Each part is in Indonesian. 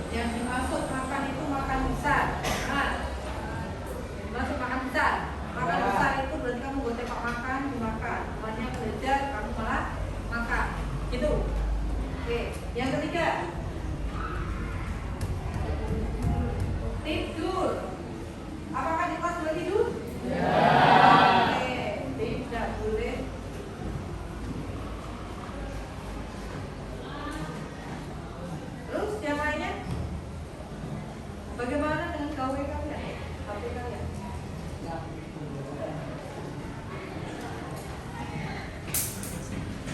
Yang dimaksud makan itu makan besar. Nah, dimaksud makan besar. Makan besar itu berarti kamu buat tempat makan, dimakan. Banyak belajar, kamu malah makan. Gitu. Oke. Yang ketiga, tidur. Apakah di kelas boleh tidur? Ya. Oke, tidak boleh. Terus yang lainnya? Bagaimana dengan KW kalian? HP kalian?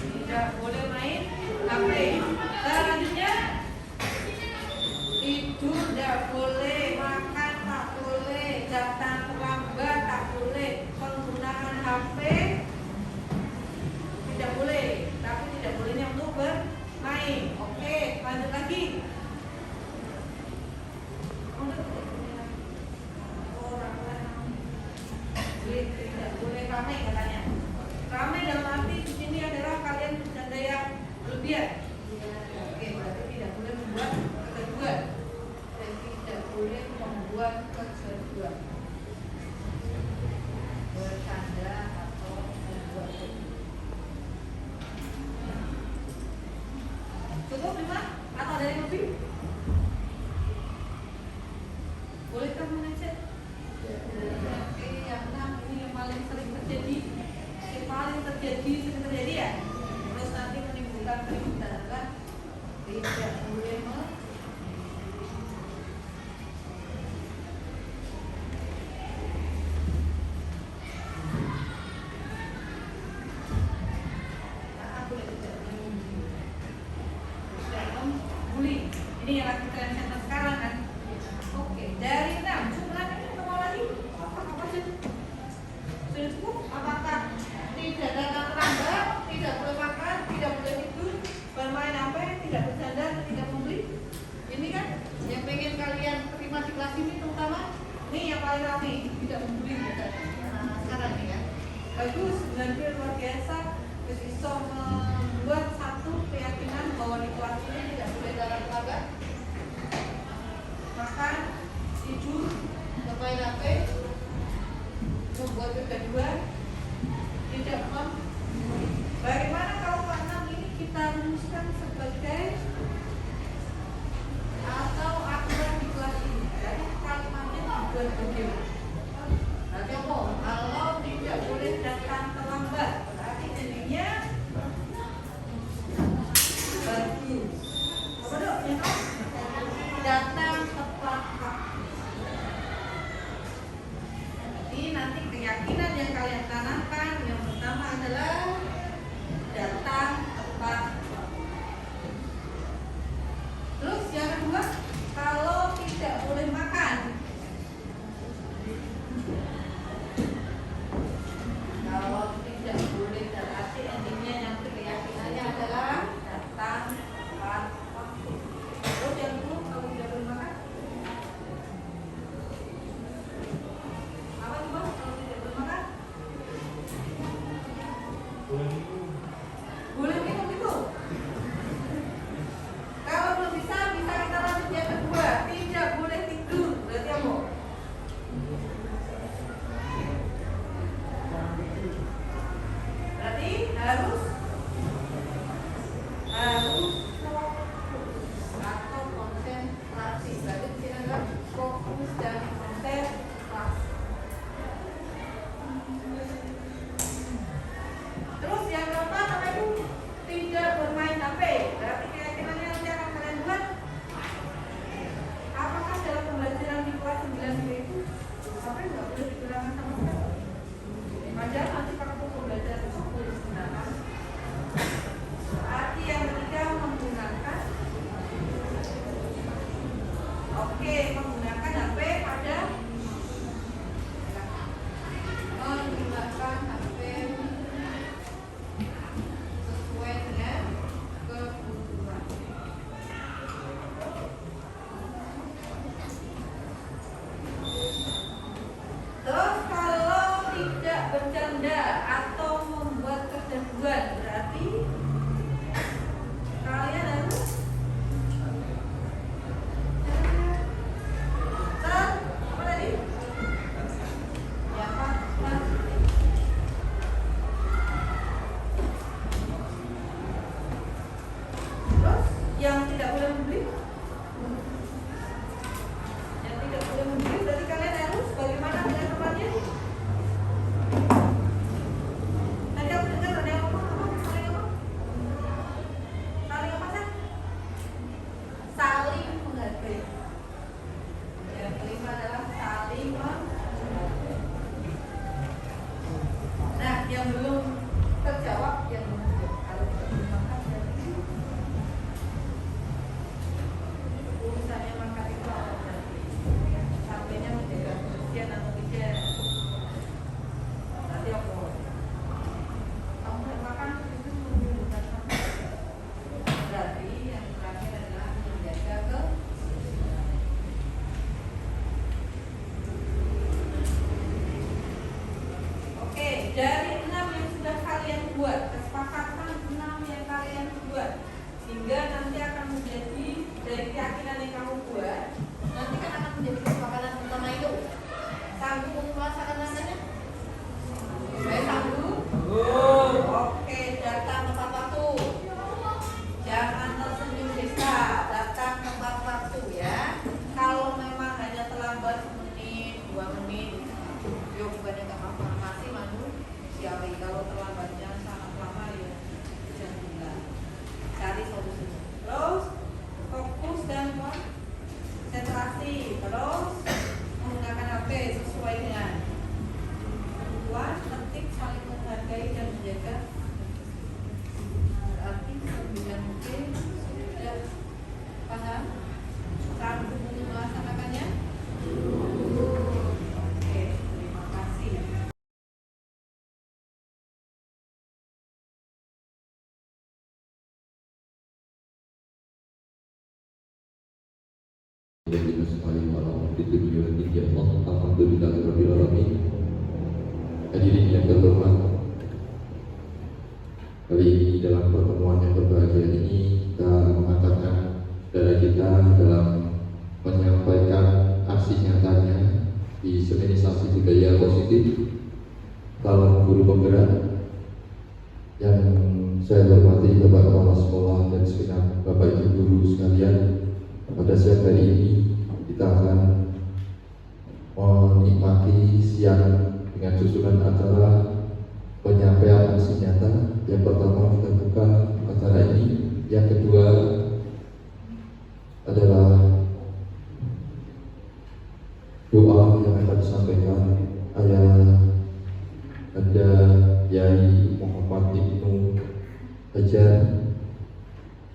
Tidak boleh main HP. Selanjutnya, tidur tidak boleh, makan tak boleh, datang terlambat tak boleh, penggunaan HP tidak boleh, tapi tidak bolehnya untuk bermain. Oke, lanjut lagi. Tidak boleh ramai katanya. Ramai dalam arti di sini adalah kalian bercanda yang berlebihan. Oke, berarti tidak boleh membuat kegaduhan. Dan tidak boleh membuat kegaduhan. Bercanda atau membuat kegaduhan. Cukup 5 atau ada yang lebih? Bolehkah mengecek? Oke, yang 6 ini yang paling sering terjadi. Sering terjadi ya. Terus nanti menimbulkan keributan kan? Tidak boleh membuli. Ini yang lagi tren center sekarang kan? Oke, dari 6 sebenarnya ini mau lagi apa sih? Sudah cukup? Apakah tidak datang terlambat, tidak boleh makan, tidak boleh tidur, bermain HP, tidak bercanda, tidak membeli? Ini kan yang pengen kalian terima di kelas ini terutama. Ini yang paling ramai, tidak membeli ya. Nah, sekarang nih ya. Bagus, benar-benar luar biasa. Bisa membuat satu keyakinan bahwa di kelas ini tidak boleh datang terlambat, makan, tidur, bermain HP, membuat kegaduhan, tidak bagaimana kalau Pak 6 ini kita rumuskan sebagai atau aturan di kelas ini? Jadi kalimatnya dibuat bagaimana? Nanti apa? Kalau tidak boleh datang terlambat, berarti jadinya bagus. Apa dok? Ya dok? Datang tepat waktu. Jadi nanti keyakinan yang kalian tanamkan yang pertama adalah datang tepat waktu. Terus yang kedua, kalau tidak boleh makan. Kalau tidak boleh berarti endingnya yang keyakinannya adalah datang tepat waktu. Terus yang kedua, kalau tidak boleh makan. Apa coba kalau tidak boleh makan? Boleh minum itu. Kalau belum bisa kita lanjut yang kedua. Tidak boleh tidur. Berarti apa? Berarti harus fokus atau konsentrasi. Berarti di sini adalah fokus dan konsentrasi. Terus yang keempat apa itu? Tidak bermain HP. Berarti keyakinannya nanti akan kalian buat. Apakah dalam pembelajaran di kelas 9 itu HP nggak boleh digunakan sama sekali? Padahal nanti para pembelajaran itu boleh digunakan. Berarti yang ketiga menggunakan. Oke, menggunakan HP pada menggunakan HP sesuai dengan kebutuhan. Terus kalau tidak bercanda atau membuat kegaduhan, berarti kalian harus makanan yang kamu buat nanti kan akan menjadi makanan utama itu. Sanggup untuk merasakan rasanya? Sanggup? Oke, datang tepat waktu. Jangan tersenyum bisa, datang tepat waktu ya. Kalau memang hanya terlambat menit, 2 menit, yuk bukannya nggak masih manusiawi. Kalau terlambatnya sangat lama ya jangan bilang. Cari solusinya. Terus fokus dan konsentrasi. Terus menggunakan HP sesuai dengan kebutuhan, penting saling menghargai dan menjaga. Berarti sembilan mungkin sudah paham? Sanggup untuk melaksanakannya? Oke, terima kasih. Hadirin yang terhormat, kali ini dalam pertemuan yang berbahagia ini kita mengatakan saudara kita dalam menyampaikan aksi nyatanya di seminisasi budaya positif calon guru penggerak yang saya hormati Bapak Kepala Sekolah dan segenap Bapak Ibu guru sekalian. Pada siang hari ini kita akan menikmati siang dengan susunan acara penyampaian aksi nyata. Yang pertama kita buka acara ini, yang kedua adalah doa yang akan disampaikan ayah Anda Yai Muhammad Ibnu Hajar.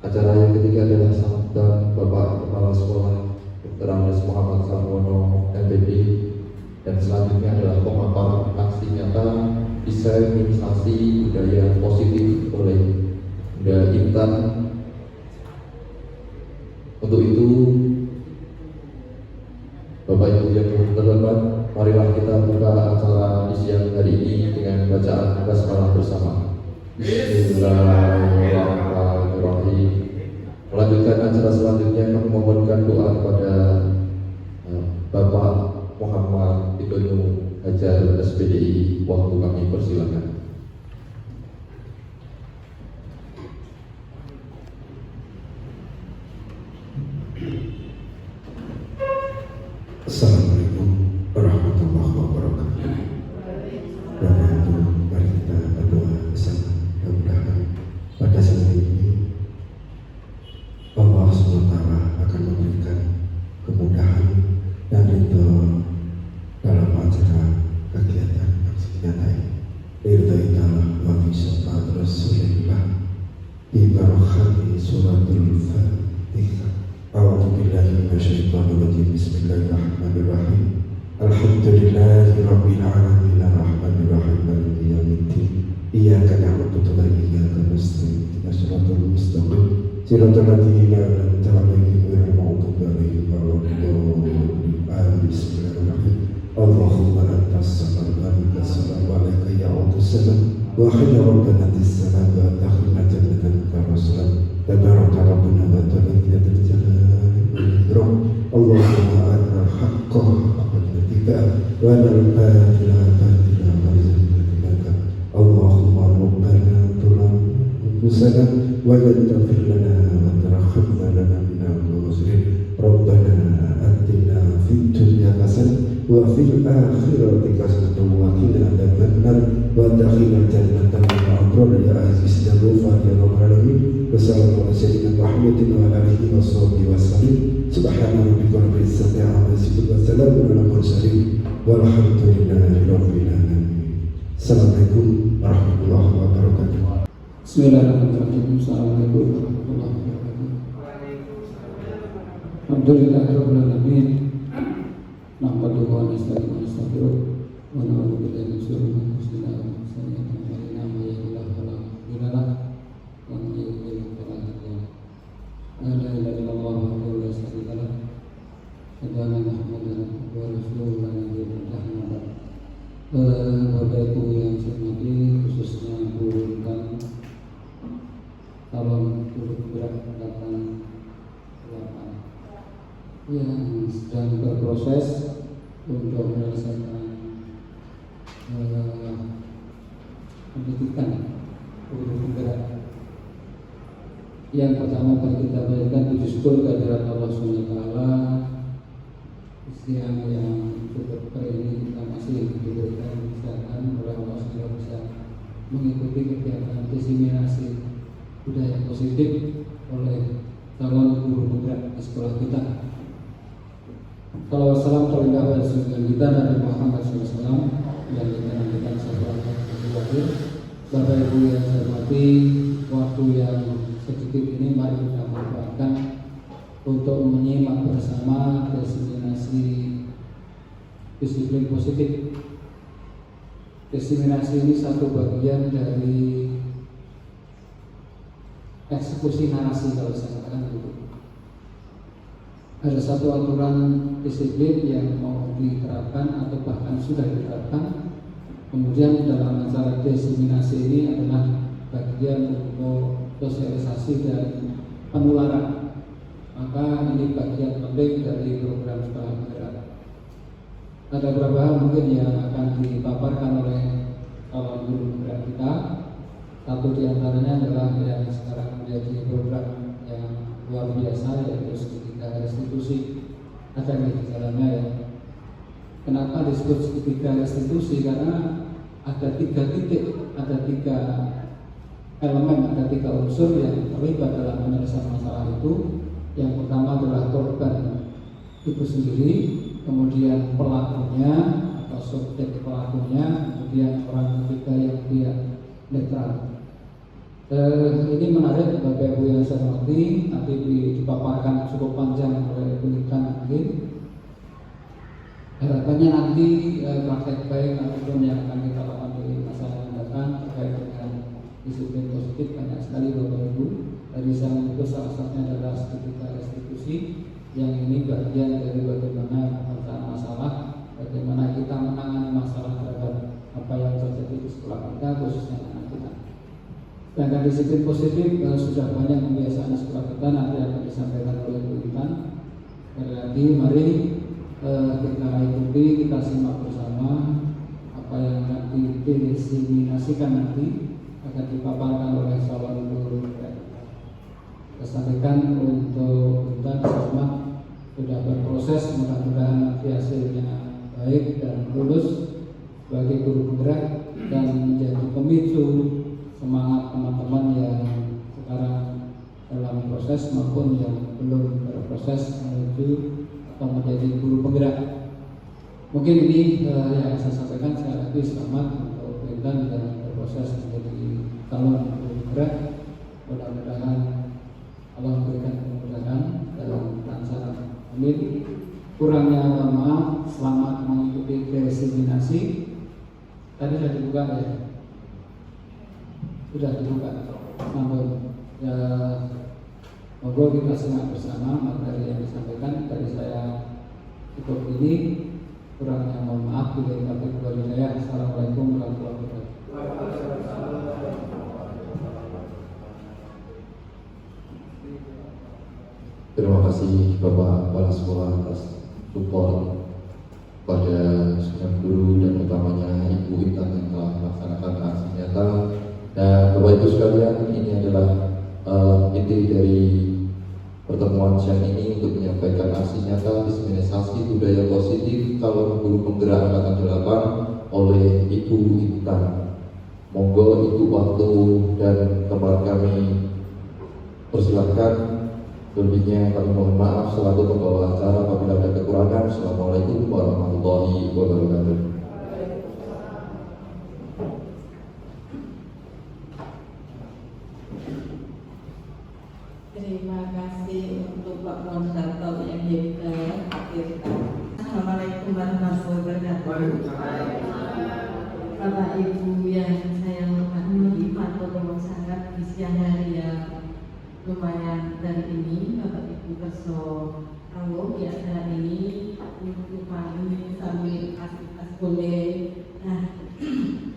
Acara yang ketiga adalah sambutan Bapak Kepala Sekolah Dr. Andes Muhammad Sarwono MPD, dan selanjutnya adalah pemaparan aksi nyata diseminisasi budaya positif oleh Bunda Intan. Untuk itu, Bapak Ibu yang terhormat, marilah kita buka acara di siang hari ini dengan bacaan basmalah bersama. Bismillahirrahmanirrahim. Melanjutkan acara selanjutnya, kami memohonkan doa kepada Bapak Muhammad Ibnu Hajar SPDI. Waktu kami persilakan. Assalamualaikum warahmatullahi wabarakatuh. Bapak Ibu, mari kita berdoa bersama. Mudah-mudahan pada saat ini Allah SWT akan memberikan kemudahan dan ridho dalam acara kegiatan aksi nyata ini. Ridho Allah wa fi syafaat Rasulillah bi barakati suratul Fatihah. A'udzu billahi minasyaitonir rajim. Bismillahirrahmanirrahim. Alhamdulillahi rabbil alamin arrahmanir rahim maliki yaumiddin. Iyyaka na'budu wa iyyaka nasta'in. Ihdinas siratal mustaqim. Siratal ladzina an'amta 'alaihim ghairil maghdubi 'alaihim waladdallin. Bismillahirrahmanirrahim. Allahumma antas salam wa minkas salam wa alaika ya'udus salam wa khayra rabbana salam wa takhirna jannatan karasulam. Tabaraka rabbuna wa ta'ala yadil jalali wal ikram. Allahumma anna haqqa haqqatika wa anal batila batila wa rizqaka. Allahumma rabbana tulam musana wa yaghfir lana wa tarhamna lana minal muslimin. Rabbana atina fid dunya hasanah wa fil akhirati hasanah wa qina adzabannar wa adkhilna jannata ma'al abrar ya aziz ya ghafar ya rabbal alamin. Wassalamualaikum warahmatullahi wabarakatuh wa alihi washabbihi wasallam. Subhana rabbika rabbil izzati amma yasifun wa salamun alal mursalin walhamdulillahi rabbil alamin. Assalamualaikum warahmatullahi wabarakatuh. Bismillahirrahmanirrahim. Assalamualaikum warahmatullahi wabarakatuh. Alhamdulillahirabbil alamin. Nahmaduhu wa nasta'inuhu wa nastaghfiruh wa na'udzu billahi min shururi anfusina wa min sayyiati a'malina. May yahdihillahu fala mudilla lahu wa may yudlil fala hadiya lahu. La ilaha illallah wahdahu la syarika lahu wa anna Muhammadan abduhu wa rasuluhu la nabiyya ba'dahu. Bapak Ibu yang saya hormati, khususnya Bu Intan, calon guru penggerak angkatan 8 yang sedang berproses untuk menyelesaikan pendidikan guru penggerak. Yang pertama kali kita bayangkan puji syukur kehadirat Allah SWT, siang yang cukup hari ini kita masih diberikan kesehatan oleh Allah sehingga bisa mengikuti kegiatan diseminasi budaya positif oleh calon guru penggerak di sekolah kita. Kalau salam terlihat pada junjungan kita Nabi Muhammad SAW yang kita nantikan sahabat lahir. Bapak Ibu yang saya hormati, waktu yang sedikit ini mari kita manfaatkan untuk menyimak bersama diseminasi disiplin positif. Diseminasi ini satu bagian dari eksekusi narasi kalau saya katakan begitu. Ada satu aturan disiplin yang mau diterapkan atau bahkan sudah diterapkan. Kemudian dalam acara diseminasi ini adalah bagian untuk sosialisasi dan penularan. Maka ini bagian penting dari program sekolah penggerak. Ada beberapa hal mungkin yang akan dipaparkan oleh calon guru penggerak kita. Satu di antaranya adalah yang sekarang menjadi program yang luar biasa, yaitu segitiga restitusi. Ada di dalamnya ya. Kenapa disebut segitiga restitusi? Karena ada 3 titik, ada 3 elemen, ada 3 unsur yang terlibat dalam penyelesaian masalah itu. Yang pertama adalah korban itu sendiri, kemudian pelakunya atau subjek pelakunya, kemudian orang ketiga yang dia netral. Ini menarik Bapak Ibu yang saya hormati, nanti dipaparkan cukup panjang oleh Ibu Intan mungkin. Harapannya nanti praktek baik ataupun yang akan kita lakukan di masa yang datang terkait dengan disiplin positif banyak sekali Bapak Ibu. Tadi saya menyebut salah satunya adalah segitiga restitusi, yang ini bagian dari bagaimana pemecahan masalah, bagaimana kita menangani masalah terhadap apa yang terjadi di sekolah kita, khususnya anak kita. Sedangkan disiplin positif sudah banyak kebiasaan di sekolah kita, nanti akan disampaikan oleh Bu Intan. Sekali lagi mari kita ikuti, kita simak bersama apa yang akan didiseminasikan nanti, akan dipaparkan oleh calon guru. Kita sampaikan untuk Intan sama sudah berproses, mudah-mudahan nanti hasilnya baik dan lulus sebagai guru penggerak dan menjadi pemicu semangat teman-teman yang sekarang dalam proses maupun yang belum berproses menuju atau menjadi guru penggerak. Mungkin ini yang saya sampaikan. Sekali lagi selamat untuk Intan dalam berproses menjadi calon guru penggerak. Mudah-mudahan Allah memberikan kemudahan dalam pelaksanaan. Amin. Kurangnya mohon maaf. Selamat mengikuti diseminasi. Tadi sudah dibuka ya? Sudah dibuka. Namun ya, moga kita simak bersama materi yang disampaikan. Dari saya cukup ini. Kurangnya mohon maaf. Bila kami kembali saya. Assalamualaikum warahmatullahi wabarakatuh. Terima kasih Bapak Kepala Sekolah atas support pada segenap guru dan utamanya Ibu Intan yang telah melaksanakan aksi nyata. Dan Bapak Ibu sekalian, ini adalah inti dari pertemuan siang ini untuk menyampaikan aksi nyata diseminasi budaya positif calon guru penggerak angkatan 8 oleh Ibu Intan. Monggo itu waktu dan tempat kami persilakan. Lebihnya kami mohon maaf selaku pembawa acara apabila ada kekurangan. Assalamualaikum warahmatullahi wabarakatuh. Terima kasih untuk Pak Moderator yang kita hadirkan. Assalamualaikum warahmatullahi wabarakatuh. Bapak Ibu yang saya hormati, matur sangat di siang hari yang lumayan dari ini, Bapak Ibu Kerso Anggung di acara ini untuk kami sambil aktivitas boleh. Nah,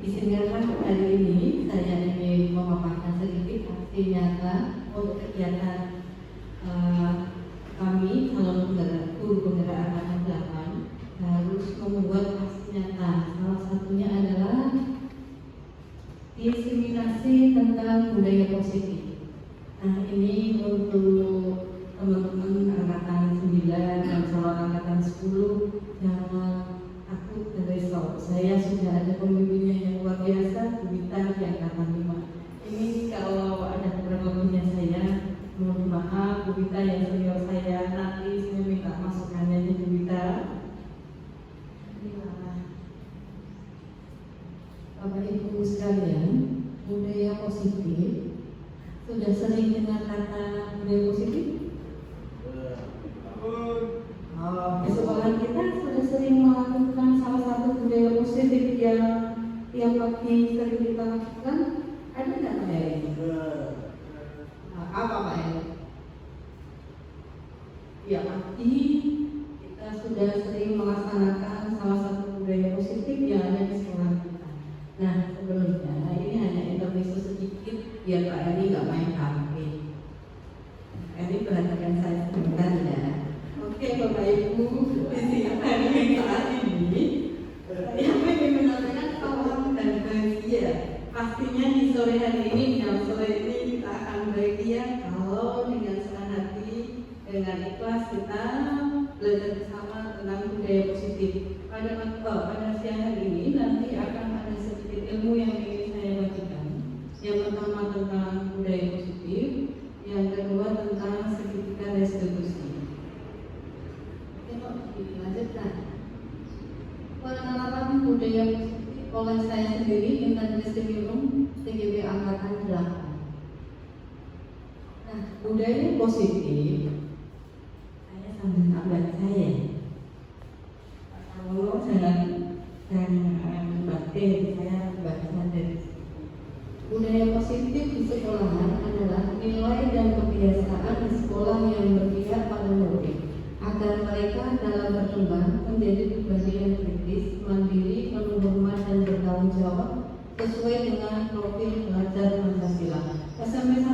izinkanlah hari ini saya ingin memaparkan sedikit aksi nyata untuk kegiatan kami calon guru jangan takut dan risau. Saya sudah ada pembimbingnya yang luar biasa, Bu Wita di angkatan 5. Ini kalau ada kurang-lebihnya saya, mohon maaf Bu Wita yang senior saya, nanti saya minta masukannya di Bu Wita. Bapak Ibu sekalian, budaya positif, sudah sering dengar kata budaya positif? Di sekolah kita sudah sering melakukan salah satu budaya positif yang tiap pagi sering kita lakukan. Ada nggak Pak Eri? Apa Pak Eri? Tiap pagi kita sudah sering melaksanakan salah satu budaya positif yang ada di sekolah kita. Nah sebelumnya ini hanya intermezzo sedikit biar Pak Eri nggak main HP. Eri perhatikan saya sebentar ya. Oke Bapak Ibu, di siang hari saat ini yang ingin menyampaikan salam dan bahagia. Pastinya di sore hari ini, jam sore ini kita akan bahagia kalau dengan senang hati, dengan ikhlas kita belajar bersama tentang budaya positif. Pada siang hari ini nanti akan ada sedikit ilmu yang ingin saya bagikan. Yang pertama tentang budaya positif, yang kedua tentang segitiga restitusi. Lanjutkan. Penerapan budaya positif oleh saya sendiri Intan Kristianum TGB Angkatan 8. Nah, budaya positif saya sambil tambah saya. Kalau jangan batin, saya baca dari budaya positif di sekolahan adalah nilai dan kebiasaan di sekolah yang berpihak pada murid, agar mereka dalam berkembang menjadi pribadi yang kritis, mandiri, penuh hormat dan bertanggung jawab sesuai dengan profil belajar Pancasila. SMP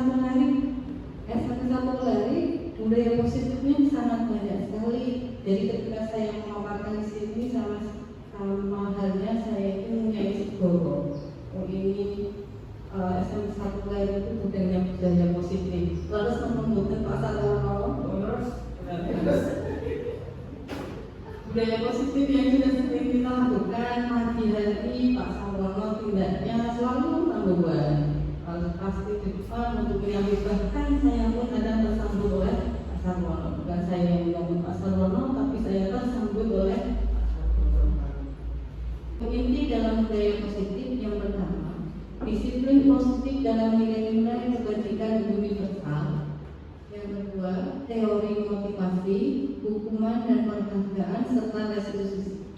1 lari budaya positifnya sangat banyak sekali. Jadi ketika saya memaparkan di sini sama halnya saya itu punya Goro. Oh ini SMP 1 lari itu budaya positif. Lalu menunjukkan Pak Sarwono. Budaya positif yang sudah sering kita lakukan pagi hari Pak Sarwono tindaknya selalu membuat pasti di depan untuk menyambut, bahkan saya pun kadang tersambut oleh Pak Sarwono, bukan saya yang menyambut Pak Sarwono tapi saya tersambut oleh Pak Sarwono. Inti dalam budaya positif yang pertama, disiplin positif dalam nilai-nilai kebajikan universal. Yang kedua, teori motivasi, hukuman dan penghargaan serta restitusi.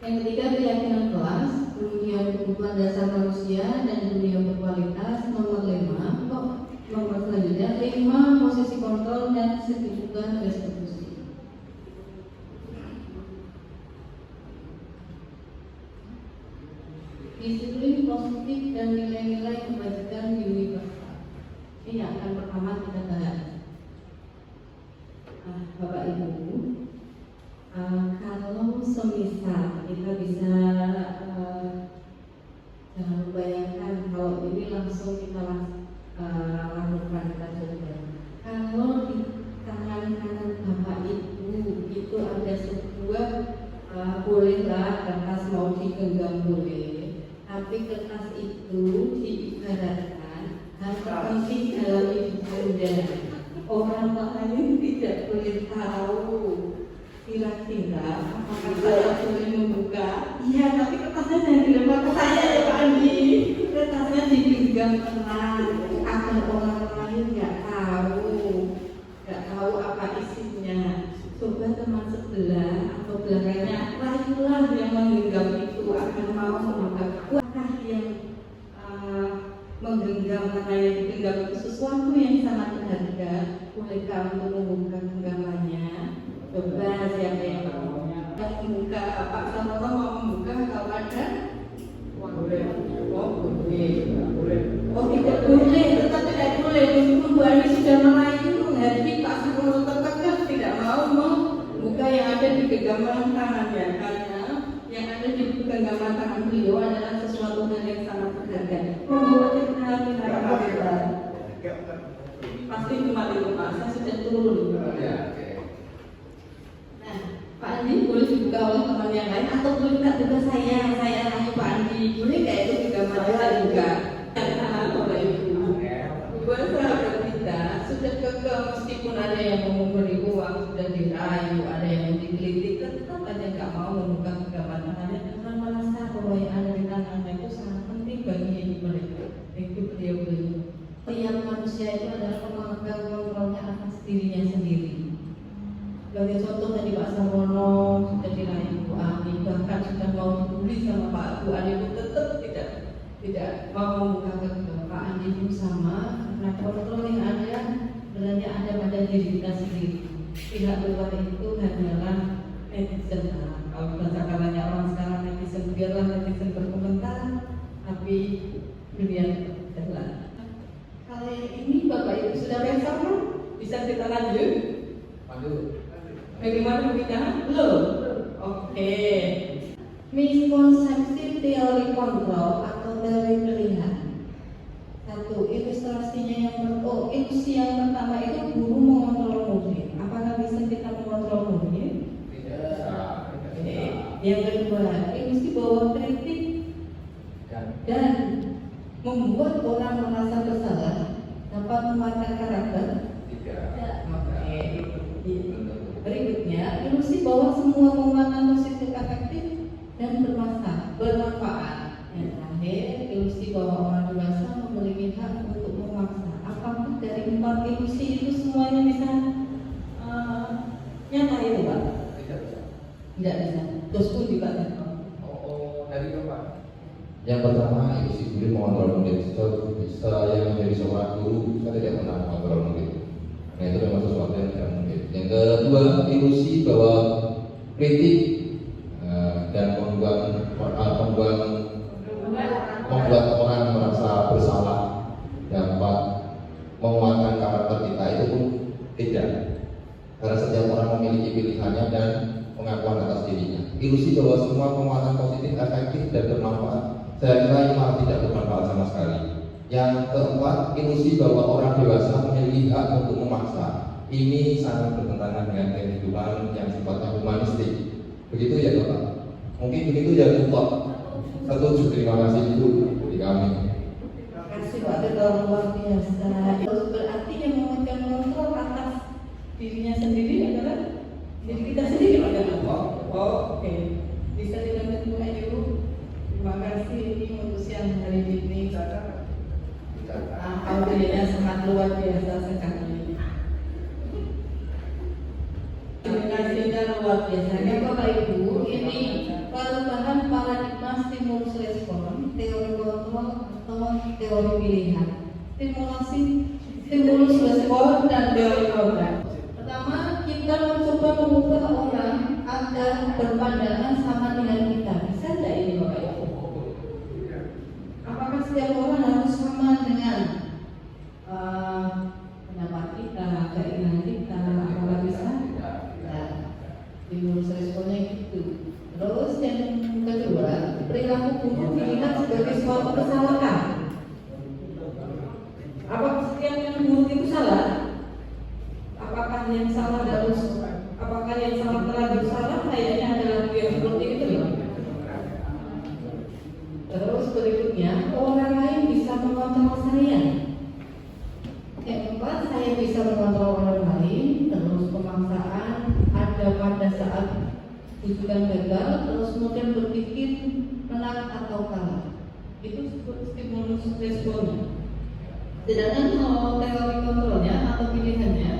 Yang ketiga, keyakinan kelas, kemudian kebutuhan dasar manusia dan dunia berkualitas. Nomor 5, posisi kontrol dan segitiga restitusi. Disiplin positif dan nilai-nilai kebajikan universal. Ini yang akan pertama kita bahas. Bapak Ibu, kalau semisal kita bisa jangan membayangkan kalau ini langsung kita lakukan, kita coba. Kalau di tangan kanan Bapak Ibu itu ada sebuah bolehlah kertas mau digenggam boleh, tapi kertas itu diibaratkan terpenting dalam hidup Anda. Orang lain tidak boleh tahu kira-kira apakah saya boleh membuka. Iya, tapi kertasnya jangan dilempar ke saya ya Pak Andi. Kertasnya digenggam tenang agar orang lain nggak tahu apa isinya. Coba teman sebelah atau belakangnya, rayulah yang menggenggam itu akan mau membuka. Apakah yang menggenggam katanya digenggam itu sesuatu yang sangat berharga, bolehkah untuk membuka genggamannya? Coba siapa yang mau membuka? Pak Sarwono mau membuka kalau ada? Boleh. Oh tidak boleh, tetap tidak boleh. Meskipun Bu Ani sudah merayu menghadapi Pak Sarwono, tetap tidak mau membuka yang ada di genggaman tangannya, karena yang ada di genggaman tangan beliau adalah sesuatu yang sangat berharga. Pasti cuma di rumah, saya sudah turun. Nah, Pak juga oleh teman yang lain atau minta juga saya nanya Pak Andi, boleh nggak itu juga masalah juga? Karena Bapak Ibu, sahabat kita sudah kekeh meskipun ada yang mau memberi uang, sudah dirayu, ada yang mau digelitik, tetap aja nggak mau membuka kegaman tangannya karena merasa bahwa yang ada di tangannya itu sangat penting bagi hidup mereka, hidup beliau-beliau. Tiap manusia itu adalah pemegang kontrolnya atas dirinya sendiri. Sebagai contoh tadi Pak Sarwono sudah dirayu Bu Ani, bahkan sudah mau dibully sama Pak Bu Ani pun tetap tidak mau membuka kegaman. Pak Andi pun sama, karena kontrol yang ada sebenarnya ada pada diri kita sendiri. Pihak luar itu hanyalah netizen. Kalau bahasa katanya orang sekarang netizen, biarlah netizen berkomentar, tapi dunia jalan. Kalau ini Bapak Ibu sudah besok kan? Bisa kita lanjut? Bagaimana kita? Belum? Oke. Miskonsepsi teori kontrol atau teori pilihan. Satu, ilustrasinya ilustrasi yang pertama itu guru mengontrol murid. Apakah bisa kita mengontrol murid? Tidak. Yang kedua, ilustrasi bahwa kritik dan membuat orang merasa bersalah dapat mematahkan karakter. Tidak. Oke. Berikutnya, ilusi bahwa semua penguatan positif efektif dan bermanfaat. Yang terakhir, ilusi bahwa orang dewasa memiliki hak untuk memaksa. Apakah dari 4 ilusi itu semuanya bisa nyata itu Pak? Tidak bisa. Terus pun juga Dari Bapak. Yang pertama, ilusi guru mengontrol murid. Saya menjadi seorang guru, saya tidak pernah mengontrol murid. Nah, itu memang sesuatu yang tidak mungkin. Yang kedua, ilusi bahwa kritik dan membuat orang merasa bersalah dapat menguatkan karakter kita, itu pun tidak. Karena setiap orang memiliki pilihannya dan pengakuan atas dirinya. Ilusi bahwa semua penguatan positif efektif dan bermanfaat, saya kira ini malah tidak bermanfaat sama sekali. Yang keempat, ilusi bahwa orang dewasa memiliki hak untuk memaksa. Ini sangat bertentangan dengan kehidupan yang sifatnya humanistik. Begitu ya Bapak? Mungkin begitu ya Bapak? Setuju, terima kasih Ibu dari kami. Terima kasih Pak Ketua, luar biasa. Itu berarti yang memegang kontrol atas dirinya sendiri adalah diri kita sendiri Pak Ketua. Oke. Bisa dilanjut Bu Ayu. Terima kasih ini untuk siang hari ini. Audionya sangat luar biasa sekali. Terima luar biasa. Ya Bapak Ibu, ini perubahan paradigma stimulus respon, teori kontrol atau teori pilihan. Stimulus respon dan teori kontrol. Pertama, kita mencoba mengubah orang agar berpandangan sama dengan kita. Bisa tidak ini Bapak Ibu? Apakah setiap orang harus sama dengan pendapat kita, keinginan kita? Apakah bisa? Stimulus responnya gitu. Terus yang kedua, perilaku guru dilihat sebagai suatu kesalahan. Apakah setiap yang guru itu salah? Apakah yang salah terlanjur salah? Kayaknya adalah yang seperti itu ya. Terus berikutnya, orang lain bisa mengontrol saya. Yang keempat, saya bisa mengontrol orang lain. Terus pemaksaan ada pada saat tujuan gagal, terus kemudian berpikir menang atau kalah. Itu stimulus responnya. Sedangkan kalau teori kontrolnya atau pilihannya,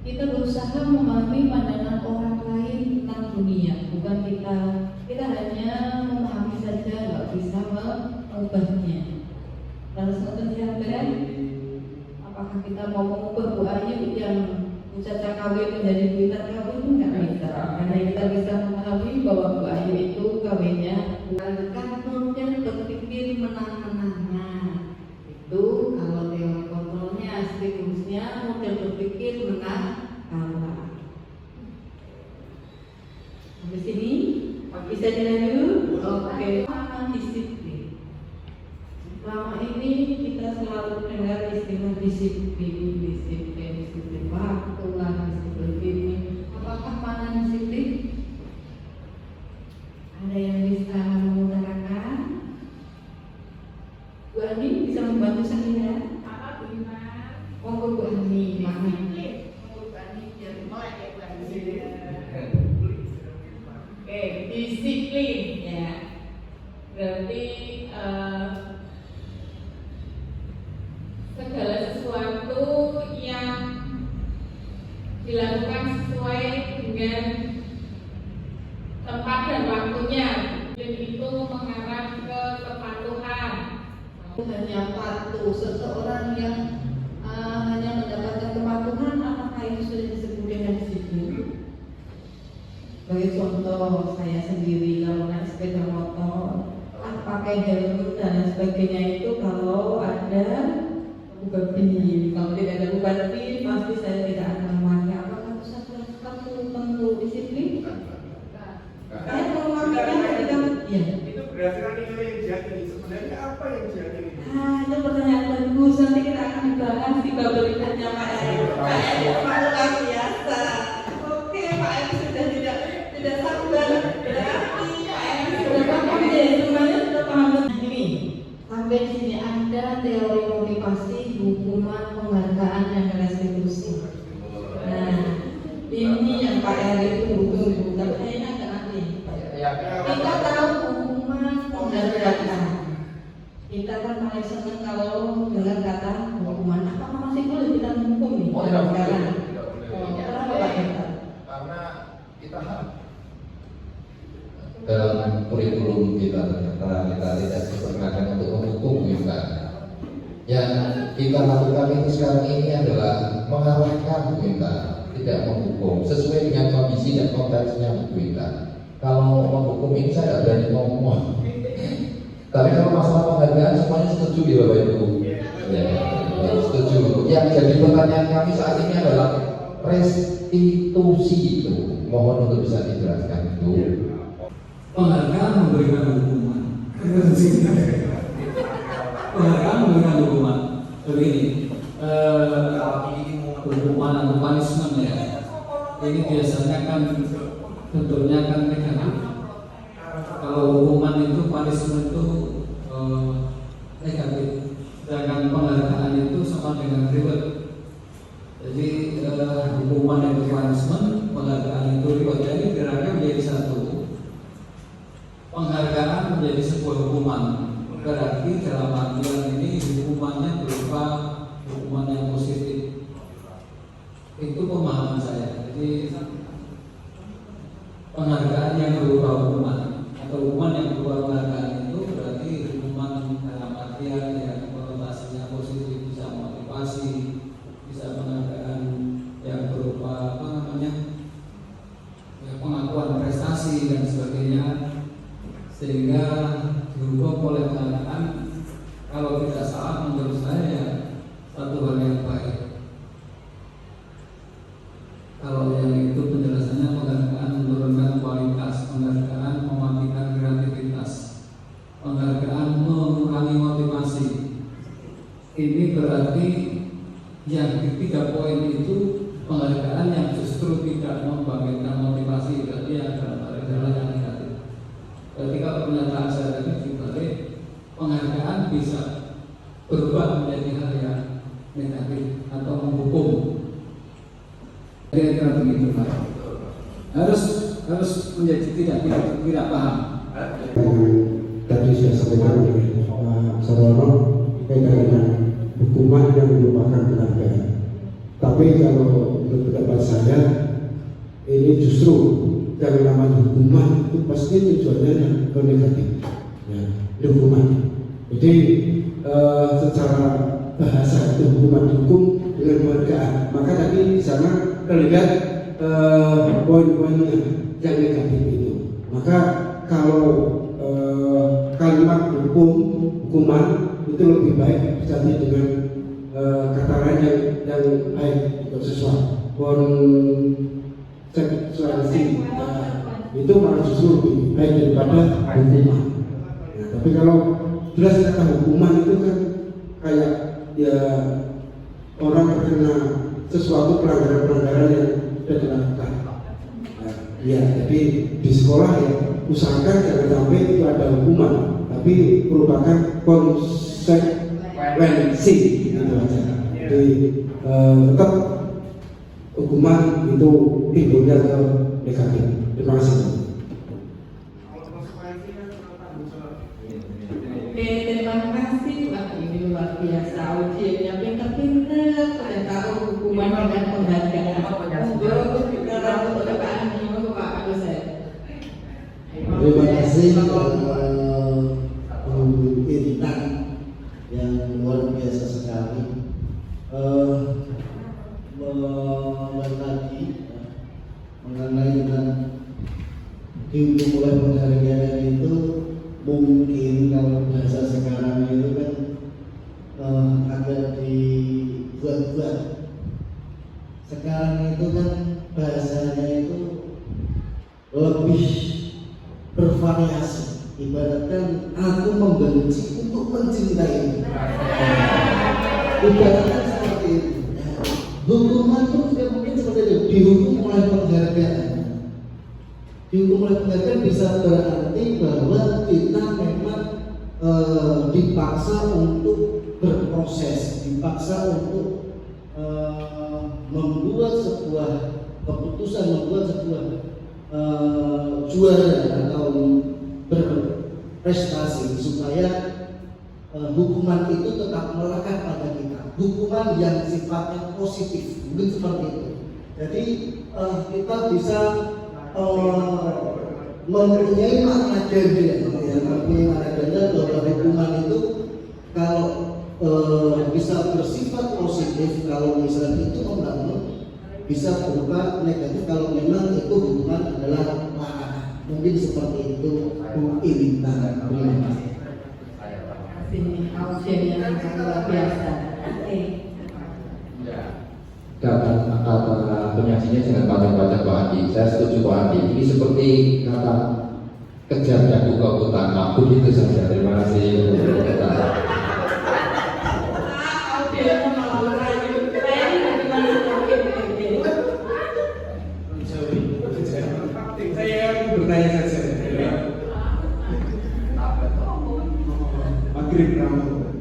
kita berusaha memahami pandangan orang lain tentang dunia, bukan kita hanya memahami saja, nggak bisa mengubahnya. Lalu selanjutnya, apakah kita mau mengubah Bu Ayu yang Caca KW menjadi Buitar KW itu nggak bisa, karena kita bisa memahami bahwa Bu Ayu itu KW-nya bukan kemudian berpikir menang-menang. Itu kalau teori kontrolnya, stimulusnya model berpikir menang kalah. Sampai sini bisa dilanjut? Oke. Disiplin. Selama ini kita selalu dengar istilah disiplin waktu lah, disiplin ini. Apakah mana disiplin? Oke, disiplin ya. Berarti segala sesuatu yang dilakukan sesuai dengan tempat dan waktunya. Dan itu mengarah ke kepatuhan. Hanya patuh, seseorang yang hanya mendapatkan kepatuhan, apakah itu sudah disebut dengan disiplin? Sebagai contoh, saya sendiri kalau naik sepeda motor, pakai helm dan sebagainya itu kalau ada bukti, kalau tidak ada bukti pasti saya tidak akan memakai. Apakah itu satu bentuk disiplin? Saya memakai ketika ya. Itu berdasarkan nilai yang jati. Sebenarnya apa yang jati? Itu pertanyaan bagus. Nanti kita akan dibahas di bab berikutnya, Pak Eri. Pak Eri luar biasa. Oke, Pak Eri sudah tidak sabar. Berarti Pak Eri sudah paham ya, semuanya sudah paham. Ini sampai di sini ada teori motivasi, hukuman, penghargaan, dan restitusi. Nah, ini yang Pak Eri tunggu. Tapi kayaknya agak nanti. Kita tahu hukuman, penghargaan. Kita kan paling senang kalau dengar kata hukuman. Apakah masih boleh kita menghukum nih? Oh, tidak boleh. Sekarang. Tidak boleh. Kenapa Pak Eri? Karena kita dalam kurikulum kita ternyata kita tidak diperkenankan untuk menghukum kita. Yang kita lakukan itu sekarang ini adalah mengarahkan kita, tidak menghukum, sesuai dengan kondisi dan konteksnya kita. Kalau menghukum ini saya tidak berani ngomong. Tapi kalau masalah penghargaan semuanya setuju ya Bapak Ibu. Ya, setuju. Yang jadi pertanyaan kami saat ini adalah restitusi itu. Mohon untuk bisa dijelaskan itu. Penghargaan memberikan hukuman. Penghargaan memberikan hukuman. Begini, hukuman atau punishment ya. Ini biasanya kan bentuknya kan negatif. Kalau hukuman itu punishment itu negatif, sedangkan penghargaan itu sama dengan reward. Jadi hukuman itu punishment, penghargaan itu reward. Jadi geraknya menjadi satu. Penghargaan menjadi sebuah hukuman. Berarti dalam artian ini hukumannya berupa hukuman yang positif. Itu pemahaman saya. Jadi penghargaan yang berupa hukuman atau hukuman yang berupa penghargaan itu berarti hukuman dalam artian yang konotasinya positif, bisa motivasi, bisa penghargaan yang berupa apa namanya ya, pengakuan prestasi dan sebagainya, sehingga dihukum oleh penghargaan. Kalau tidak salah menurut saya ya satu hal yang baik. Kalau yang itu penjelasannya penghargaan menurunkan kualitas, penghargaan mematikan kreativitas, penghargaan mengurangi motivasi. Ini berarti yang di 3 poin itu penghargaan yang justru tidak membangkitkan motivasi, berarti yang adalah yang negatif. Berarti kalau pernyataan saya tadi dibalik, penghargaan bisa berubah menjadi hal yang negatif atau menghukum. Kira-kira begitu Pak. Harus menjadi tidak paham. Tadi sudah sampaikan oleh Pak Sarwono kaitan dengan hukuman yang merupakan penghargaan. Tapi kalau menurut pendapat saya, ini justru yang namanya hukuman itu pasti tujuannya ke negatif. Ya, hukuman. Jadi secara bahasa itu hukuman hukum dengan penghargaan. Maka tadi di sana terlihat poin-poinnya yang negatif itu. Maka kalau kalimat hukuman itu lebih baik diganti dengan kata lain yang baik untuk sesuai konsekuensi. Itu malah justru lebih baik daripada hukuman. Nah, tapi kalau jelas kata hukuman itu kan kayak ya orang terkena sesuatu pelanggaran-pelanggaran yang sudah dilakukan. Ya, jadi di sekolah ya usahakan jangan sampai itu ada hukuman, tapi merupakan konsekuensi gitu aja. Jadi tetap hukuman itu timbulnya ke negatif. Terima kasih. Kalau konsekuensi kan tanggung jawab. Oke, terima kasih. Wah, ini luar biasa. Ujiannya pinter-pinter, sudah tahu hukuman dengan penghargaan. Bagus, kita langsung ke Pak Andi, Pak Agus. Terima kasih Bu Intan yang luar biasa sekali tadi mengenai dengan dihukum oleh penghargaan itu mungkin kalau bahasa sekarang itu kan agak dibuat-buat. Sekarang itu kan bahasanya itu lebih bervariasi. Ibaratkan aku membenci untuk mencintai. Ibaratkan seperti itu. Hukuman itu tidak mungkin seperti itu. Dihukum oleh penghargaan. Dihukum oleh penghargaan bisa berarti bahwa kita memang dipaksa untuk berproses, dipaksa untuk membuat sebuah keputusan, membuat sebuah juara atau berprestasi supaya hukuman itu tetap melekat pada kita. Hukuman yang sifatnya positif, mungkin seperti itu. Jadi kita bisa mempunyai makna ganda, ya, mempunyai makna ganda bahwa hukuman itu kalau bisa bersifat positif, kalau misalnya itu membangun, bisa berupa negatif kalau memang itu hukuman adalah larangan. Mungkin seperti itu Bu Intan. Terima kasih. Sini ujian yang luar biasa. Oke. Kata penyaksinya jangan baca-baca Pak Andi. Saya setuju Pak Andi. Ini seperti kata kejarnya buka utama. Begitu saja. Terima kasih. Saya bertanya saja. Maghrib Ramadan.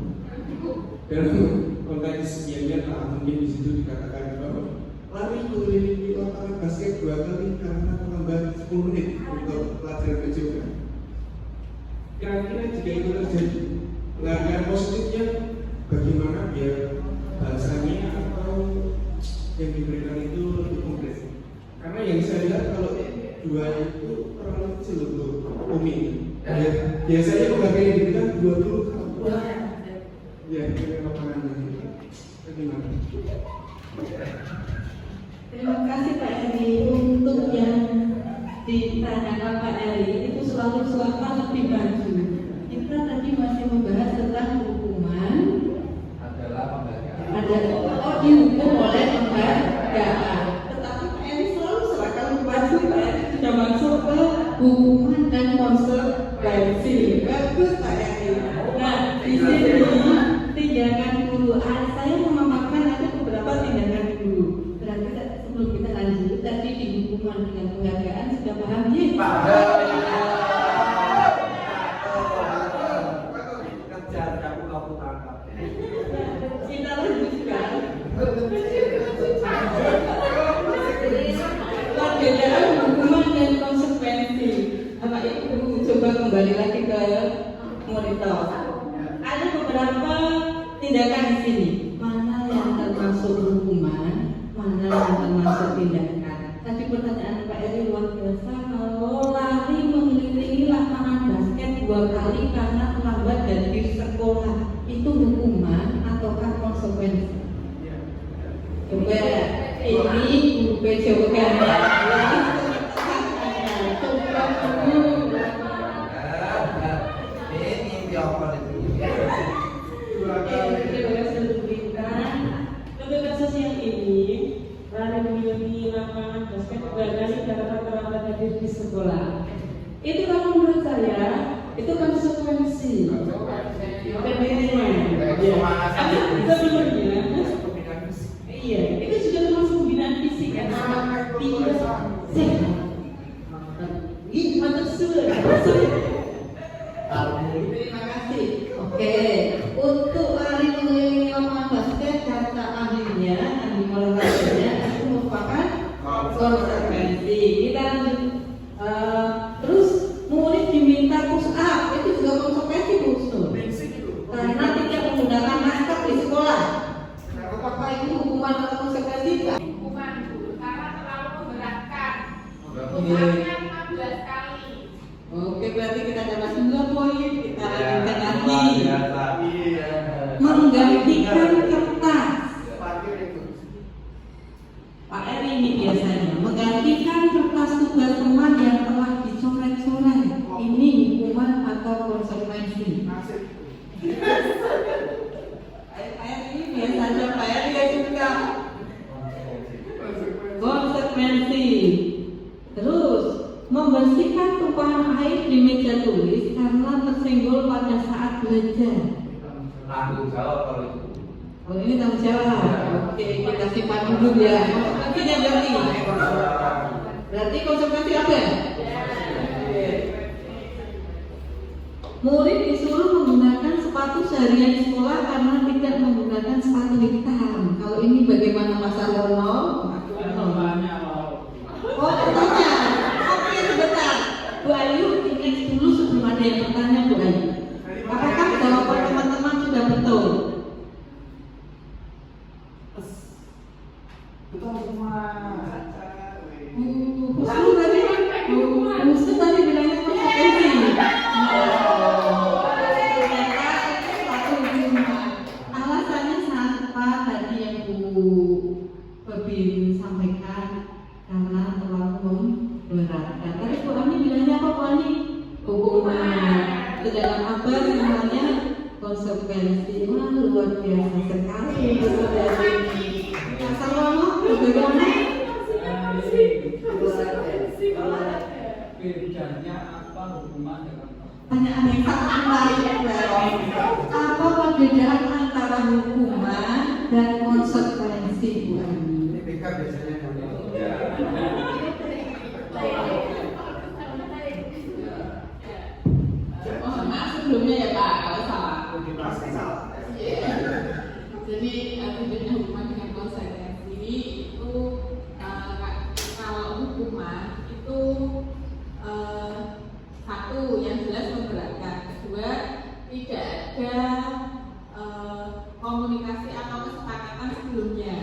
Dalam konteks sekian mungkin di situ dikatakan bahwa lari keliling lapangan basket 2 kali karena penambahan 10 menit untuk pelajaran kejuaraan. Kira-kira jika itu terjadi, penghargaan positifnya bagaimana biar bahasanya atau yang diberikan itu lebih konkret? Karena yang saya lihat kalau 2 itu terlalu kecil untuk Umi. Biasanya penghargaan yang diberikan 20 tahun. Ya, kira lapangan ini. Bagaimana? Terima kasih Pak Eri. Untuk yang ditanyakan Pak Eri itu selalu swasta lebih maju. Kita tadi masih membahas tentang hukuman Adalah penghargaan. ada dihukum oleh penghargaan. Tetapi Pak Eri selalu serahkan maju. Pak Eri sudah masuk ke hukuman dan konsekuensi. Bagus Pak Eri. Nah di sini tindakan guru. Saya memaparkan ada beberapa tindakan guru. Berarti sebelum kita lanjut tadi di hukuman dengan penghargaan sudah paham ya? Kita lanjutkan. Perbedaan hukuman dan konsekuensi. Bapak Ibu coba kembali lagi ke monitor. Ada beberapa tindakan di sini. Mana yang termasuk hukuman, mana yang termasuk tindakan. Tadi pertanyaan Pak Eri luar biasa. Kalau lari mengelilingi lapangan basket 2 kali karena terlambat dari sekolah, itu hukuman ataukah konsekuensi? Coba ini Bu jawabannya. Coba dulu. Untuk kasus yang ini, lari mengelilingi lapangan basket 2 kali karena terlambat hadir di sekolah. Itu kalau menurut saya itu konsekuensi. Pembinaan. Sebenarnya, iya, itu juga termasuk pembinaan fisik kan? Tidak sehat. Ini mantap sudah. Terima kasih. Oke, untuk lari mengelilingi lapangan basket kata ahlinya, ahli olahraganya itu merupakan Oke, berarti kita dapat 9 poin. Kita lanjutkan lagi. Menggantikan kertas. Pak Eri ini biasanya menggantikan kertas tugas teman yang telah dicoret-coret. Ini hukuman atau konsekuensi? Pak Eri biasanya Pak Eri juga konsekuensi. Terus membersihkan tumpahan air di meja tulis karena tersenggol pada saat belajar. Tanggung jawab kalau itu. Oh, ini tanggung jawab. Oke, kita simpan dulu ya. Konsekuensinya berarti konsekuensi apa? Murid disuruh menggunakan sepatu seharian di sekolah karena tidak menggunakan sepatu hitam. Kalau ini bagaimana Mas Arwono? Oh, bertanya. Oke, sebentar. Bu Ayu, ingat dulu sebelum ada yang bertanya, Bu Ayu. Apakah jawaban teman-teman sudah betul? Betul semua. Khusus tadi bilangnya konsekuensi. Alasannya apa tadi yang Bu Bebin sampaikan karena terlalu berat. Tadi Bu Ani bilangnya apa Bu Ani? Hukuman. Sedangkan apa sebenarnya konsekuensi. Wah, luar biasa sekali. Assalamualaikum. Bagaimana? Bedanya apa hukuman dengan Pertanyaan yang sangat menarik. Apa perbedaan antara hukuman dan konsekuensi, Bu Ani? BK biasanya Mohon maaf sebelumnya ya Pak, kalau salah. pasti salah. Jadi bedanya hukuman dengan konsekuensi itu kalau hukuman itu satu yang jelas memberatkan, kedua tidak ada komunikasi atau kesepakatan sebelumnya,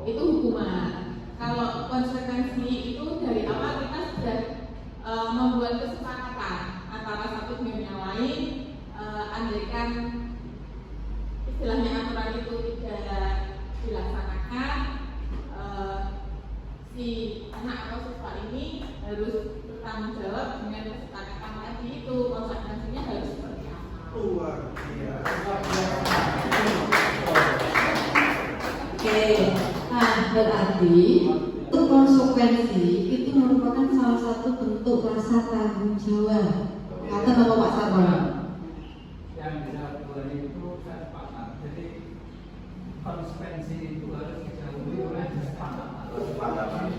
itu hukuman. Kalau konsekuensi itu dari awal kita sudah membuat kesepakatan antara satu dengan yang lain, andaikan istilahnya aturan itu tidak dilaksanakan, si anak atau siswa ini harus bertanggung jawab dengan kesepakatan tadi itu. Konsekuensinya harus seperti apa? Luar biasa. Oke, nah berarti itu konsekuensi itu merupakan salah satu bentuk rasa tanggung jawab. Kata Bapak Sarwono. yang dilakukan itu saya sepakat. Jadi konsekuensi itu harus dijauhi oleh kesepakatan.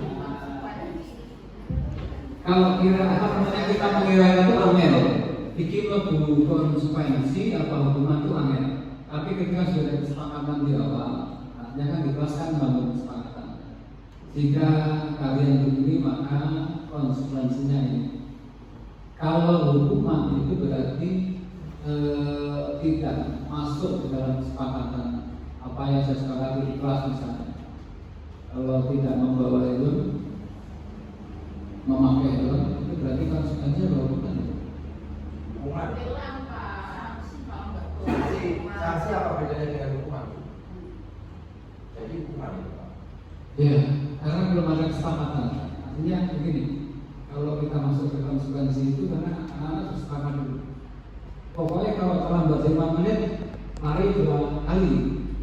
Kalau kira apa namanya kita mengira itu angel, bikin lagu konsekuensi apa hukuman itu angel. Tapi ketika sudah ada kesepakatan di awal, artinya kan dijelaskan bangun kesepakatan. Jika kalian begini maka konsekuensinya ini. Kalau hukuman itu berarti tidak masuk ke dalam kesepakatan. Apa yang saya sepakati di kelas misalnya. Kalau tidak membawa helm, memakai helm, itu berarti konsekuensinya hukuman. Hukuman. Sanksi apa bedanya dengan hukuman? Jadi hukuman itu Pak. Ya, karena belum ada kesepakatan. Artinya begini, kalau kita masuk ke konsekuensi itu karena anak-anak harus sepakat dulu. Pokoknya kalau terlambat 5 menit, lari 2 kali,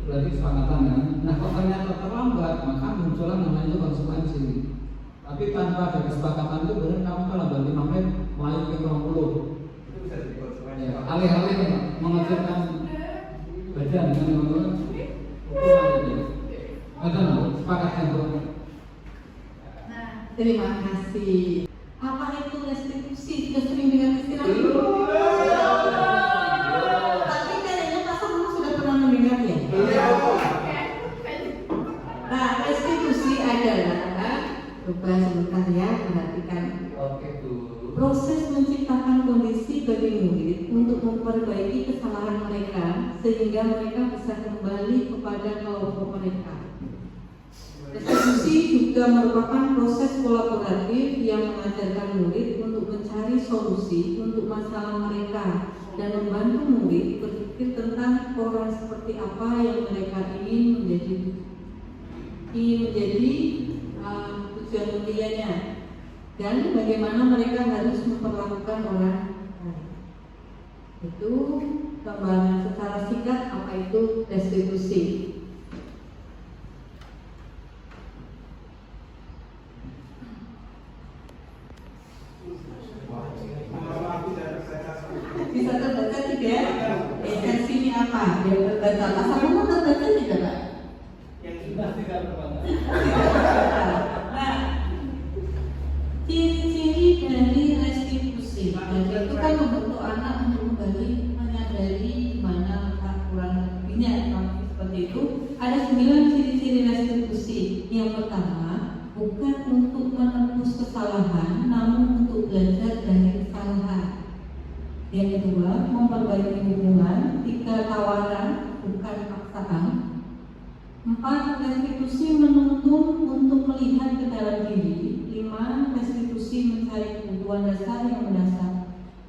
berarti kesepakatan kan. Nah kalau ternyata terlambat, maka muncullah namanya konsekuensi. Tapi tanpa ada kesepakatan itu benar kamu terlambat 5 menit, melayu ke 20. Itu bisa jadi konsekuensi. Ya, alih-alih menghasilkan badan dengan hukuman ini. Ada sepakat yang benar. Terima kasih. Apa itu restitusi? Sudah sering dengar istilah itu? Tapi kayaknya Pak Sarwono sudah pernah mendengar ya? Nah, restitusi adalah, coba sebentar ya, perhatikan. Oke tuh. Proses menciptakan kondisi bagi murid untuk memperbaiki kesalahan mereka sehingga mereka bisa kembali kepada kelompok mereka. Restitusi juga merupakan proses kolaboratif yang mengajarkan murid untuk mencari solusi untuk masalah mereka dan membantu murid berpikir tentang orang seperti apa yang mereka ingin menjadi tujuan mulianya dan bagaimana mereka harus memperlakukan orang lain. Itu gambaran secara singkat apa itu restitusi. Bisa terbaca tidak? Esensi ini apa? Dia terbaca. Asal kamu terbaca tidak, Pak? Yang sudah tidak terbaca. Nah, ciri-ciri dari restitusi. Jadi itu kan membentuk anak untuk kembali menyadari mana kurang lebihnya. Seperti itu. Ada 9 ciri-ciri restitusi. Yang pertama, bukan untuk menebus kesalahan, namun untuk belajar dari kesalahan. Yang kedua, memperbaiki hubungan. 3, tawaran, bukan paksaan. 4, restitusi menuntun untuk melihat ke dalam diri. 5, restitusi mencari kebutuhan dasar yang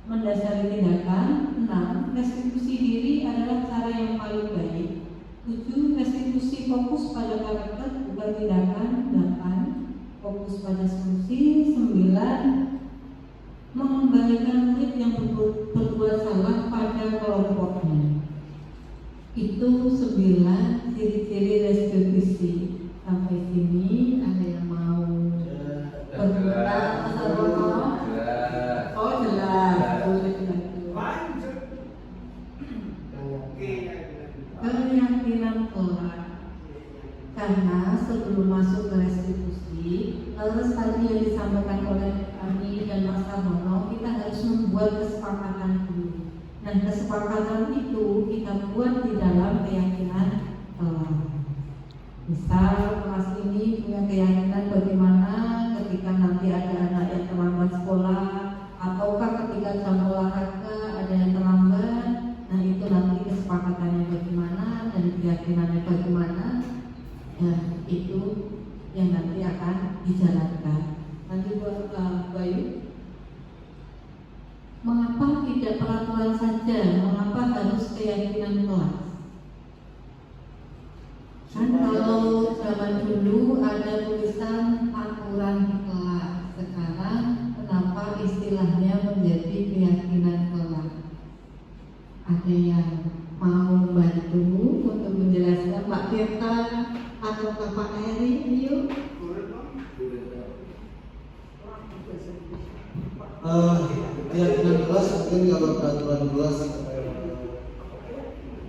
mendasari tindakan. 6, restitusi diri adalah cara yang paling baik. 7, restitusi fokus pada karakter bukan tindakan. 8, fokus pada solusi. 9, mengembalikan murid yang berbuat salah pada kelompoknya. Itu 9 ciri-ciri restitusi. Sampai sini ada yang mau berkomentar atau mau? Oh jelas. Boleh dibantu. Keyakinan kelak. Karena sebelum masuk ke restitusi, harus tadi yang disampaikan oleh kami dan Mas Sarmono, kita harus membuat kesepakatan dulu. Dan kesepakatan itu kita buat di dalam keyakinan kelak. Misal kelas ini punya keyakinan bagaimana ketika nanti ada anak yang terlambat sekolah, ataukah ketika jam olahraga ada yang terlambat. Nah itu nanti kesepakatannya bagaimana dan keyakinannya bagaimana. Ya, itu yang nanti akan dijalankan. Nanti buat Bayu, mengapa tidak peraturan saja? Mengapa harus keyakinan kelas? Kan kalau zaman dulu ada tulisan aturan kelas, sekarang kenapa istilahnya menjadi keyakinan kelas? Ada yang mau membantu untuk menjelaskan, Pak Tirta atau Pak Eri? Yuk. Keyakinan kelas mungkin kalau peraturan kelas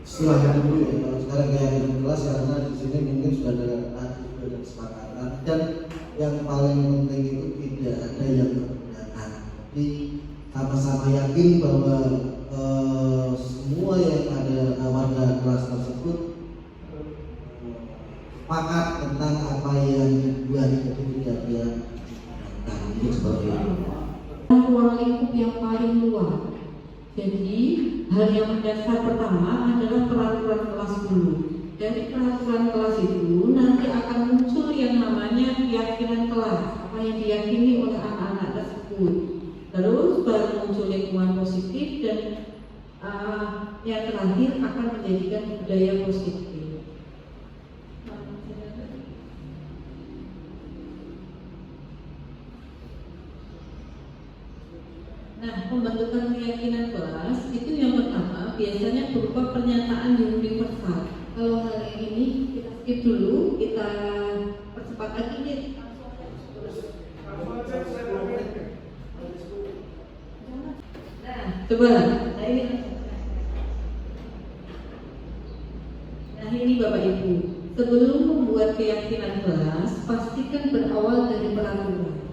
istilahnya dulu ya. Kalau sekarang keyakinan kelas karena di sini mungkin sudah ada kesepakatan dan yang paling penting itu tidak ada yang berpendapat. Jadi sama-sama yakin bahwa semua yang ada warga kelas tersebut sepakat tentang apa yang dibuat itu tidak ada ini seperti itu. Ruang lingkup yang paling luas. Jadi hal yang mendasar pertama adalah peraturan kelas dulu. Dari peraturan kelas itu nanti akan muncul yang namanya keyakinan kelas, apa yang diyakini oleh anak-anak tersebut. Terus baru muncul lingkungan positif dan yang terakhir akan menjadikan budaya positif. Nah, pembentukan keyakinan kelas itu yang pertama biasanya berupa pernyataan yang universal. Kalau hari ini kita skip dulu, kita percepat lagi nih. Nah, coba. Nah ini Bapak Ibu, sebelum membuat keyakinan kelas, pastikan berawal dari peraturan.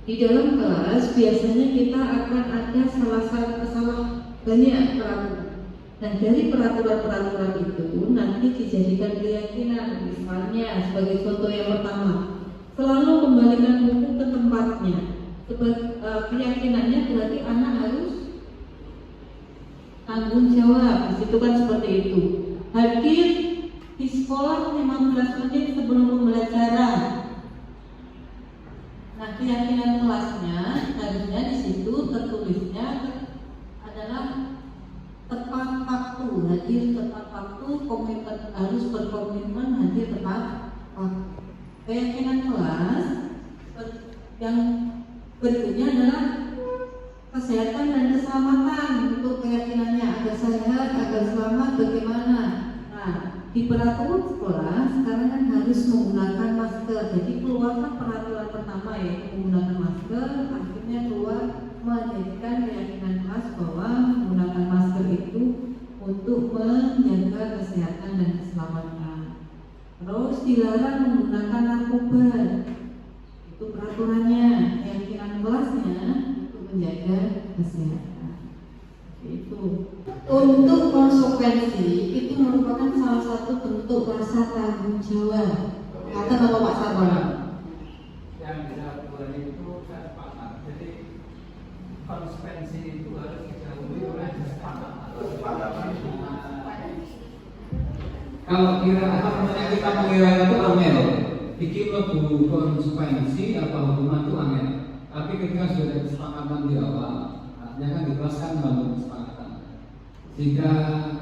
Di dalam kelas biasanya kita akan ada salah banyak peraturan. Dan dari peraturan-peraturan itu nanti dijadikan keyakinan. Misalnya sebagai contoh yang pertama, selalu kembalikan buku ke tempatnya. Keyakinannya berarti anak harus tanggung jawab. Di situ kan seperti itu. Hadir di sekolah 15 menit sebelum pembelajaran. Nah, di keyakinan kelasnya harusnya di situ tertulisnya adalah tepat waktu, hadir tepat waktu, komitmen harus berkomitmen hadir tepat waktu. Keyakinan kelas yang berikutnya adalah kesehatan dan keselamatan. Untuk keyakinannya agar sehat, agar selamat, bagaimana? Nah, di peraturan sekolah sekarang kan harus menggunakan masker. Jadi keluarlah peraturan pertama yaitu menggunakan masker. Akhirnya keluar menjadikan keyakinan kelas bahwa menggunakan masker itu untuk menjaga kesehatan dan keselamatan. Terus dilarang menggunakan narkoba. Itu peraturannya. Keyakinan kelasnya untuk menjaga kesehatan. Itu. Untuk konsekuensi itu merupakan salah satu bentuk rasa tanggung jawab. Kata Bapak Pak Sarwono. Yang dilakukan itu saya sepakat. Jadi konsekuensi itu harus didahului oleh kesepakatan. Kalau kira kita mengira itu angel, iki lebu konsekuensi apa hukuman itu angel. Tapi ketika sudah ada kesepakatan di awal, artinya kan dijelaskan bangun kesepakatan. Jika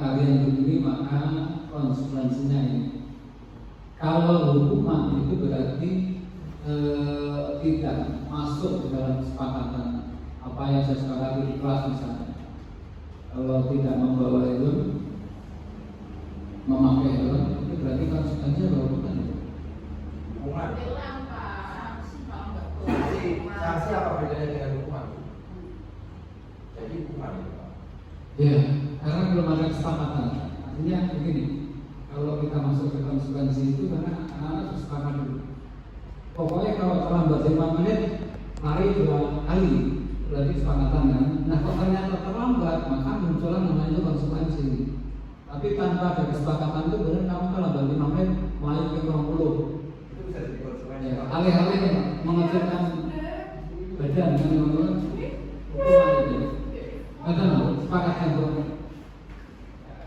kalian begini maka konsekuensinya ini. Kalau hukuman itu berarti tidak masuk ke dalam kesepakatan apa yang saya sepakati di kelas misalnya. Kalau tidak membawa helm, memakai helm itu berarti konsekuensinya hukuman. Hukuman. Sanksi apa bedanya dengan hukuman? Jadi hukuman itu Pak. Ya, karena belum ada kesepakatan. Artinya begini, kalau kita masuk ke konsekuensi itu karena anak-anak sepakat dulu. Pokoknya kalau terlambat 5 menit, lari 2 kali, berarti kesepakatan kan. Nah kalau ternyata terlambat, maka muncullah namanya itu konsekuensi. Tapi tanpa ada kesepakatan itu benar kamu terlambat 5 menit, mulai ke 20. Itu bisa jadi konsekuensi. Ya, alih-alih mengecilkan badan kan hukuman itu. Ada sepakatkan tuh.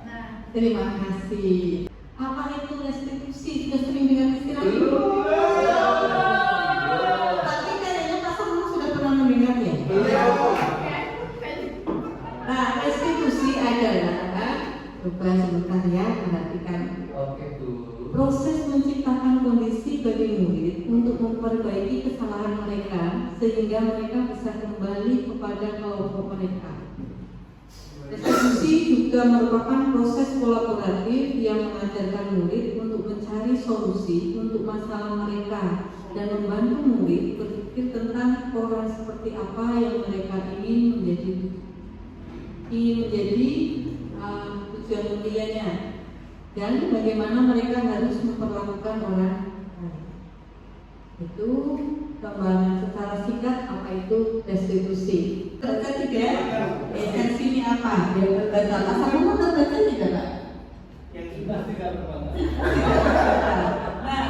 Nah, terima kasih. Apa itu restitusi? Sudah sering dengar istilah itu? Tapi kayaknya Pak Sarwono sudah pernah mendengar ya? Nah, restitusi adalah coba sebentar ya, perhatikan. Oke tuh. Proses menciptakan kondisi bagi murid untuk memperbaiki kesalahan mereka sehingga mereka bisa kembali kepada kelompok mereka. Restitusi juga merupakan proses kolaboratif yang mengajarkan murid untuk mencari solusi untuk masalah mereka dan membantu murid berpikir tentang orang seperti apa yang mereka ingin menjadi tujuan mulianya dan bagaimana mereka harus memperlakukan orang lain. Itu gambaran secara singkat apa itu restitusi. Ketiga, esensi ini apa? Dia terbaca. Asal terbaca tidak Pak? Yang sudah tidak berbangga. Nah,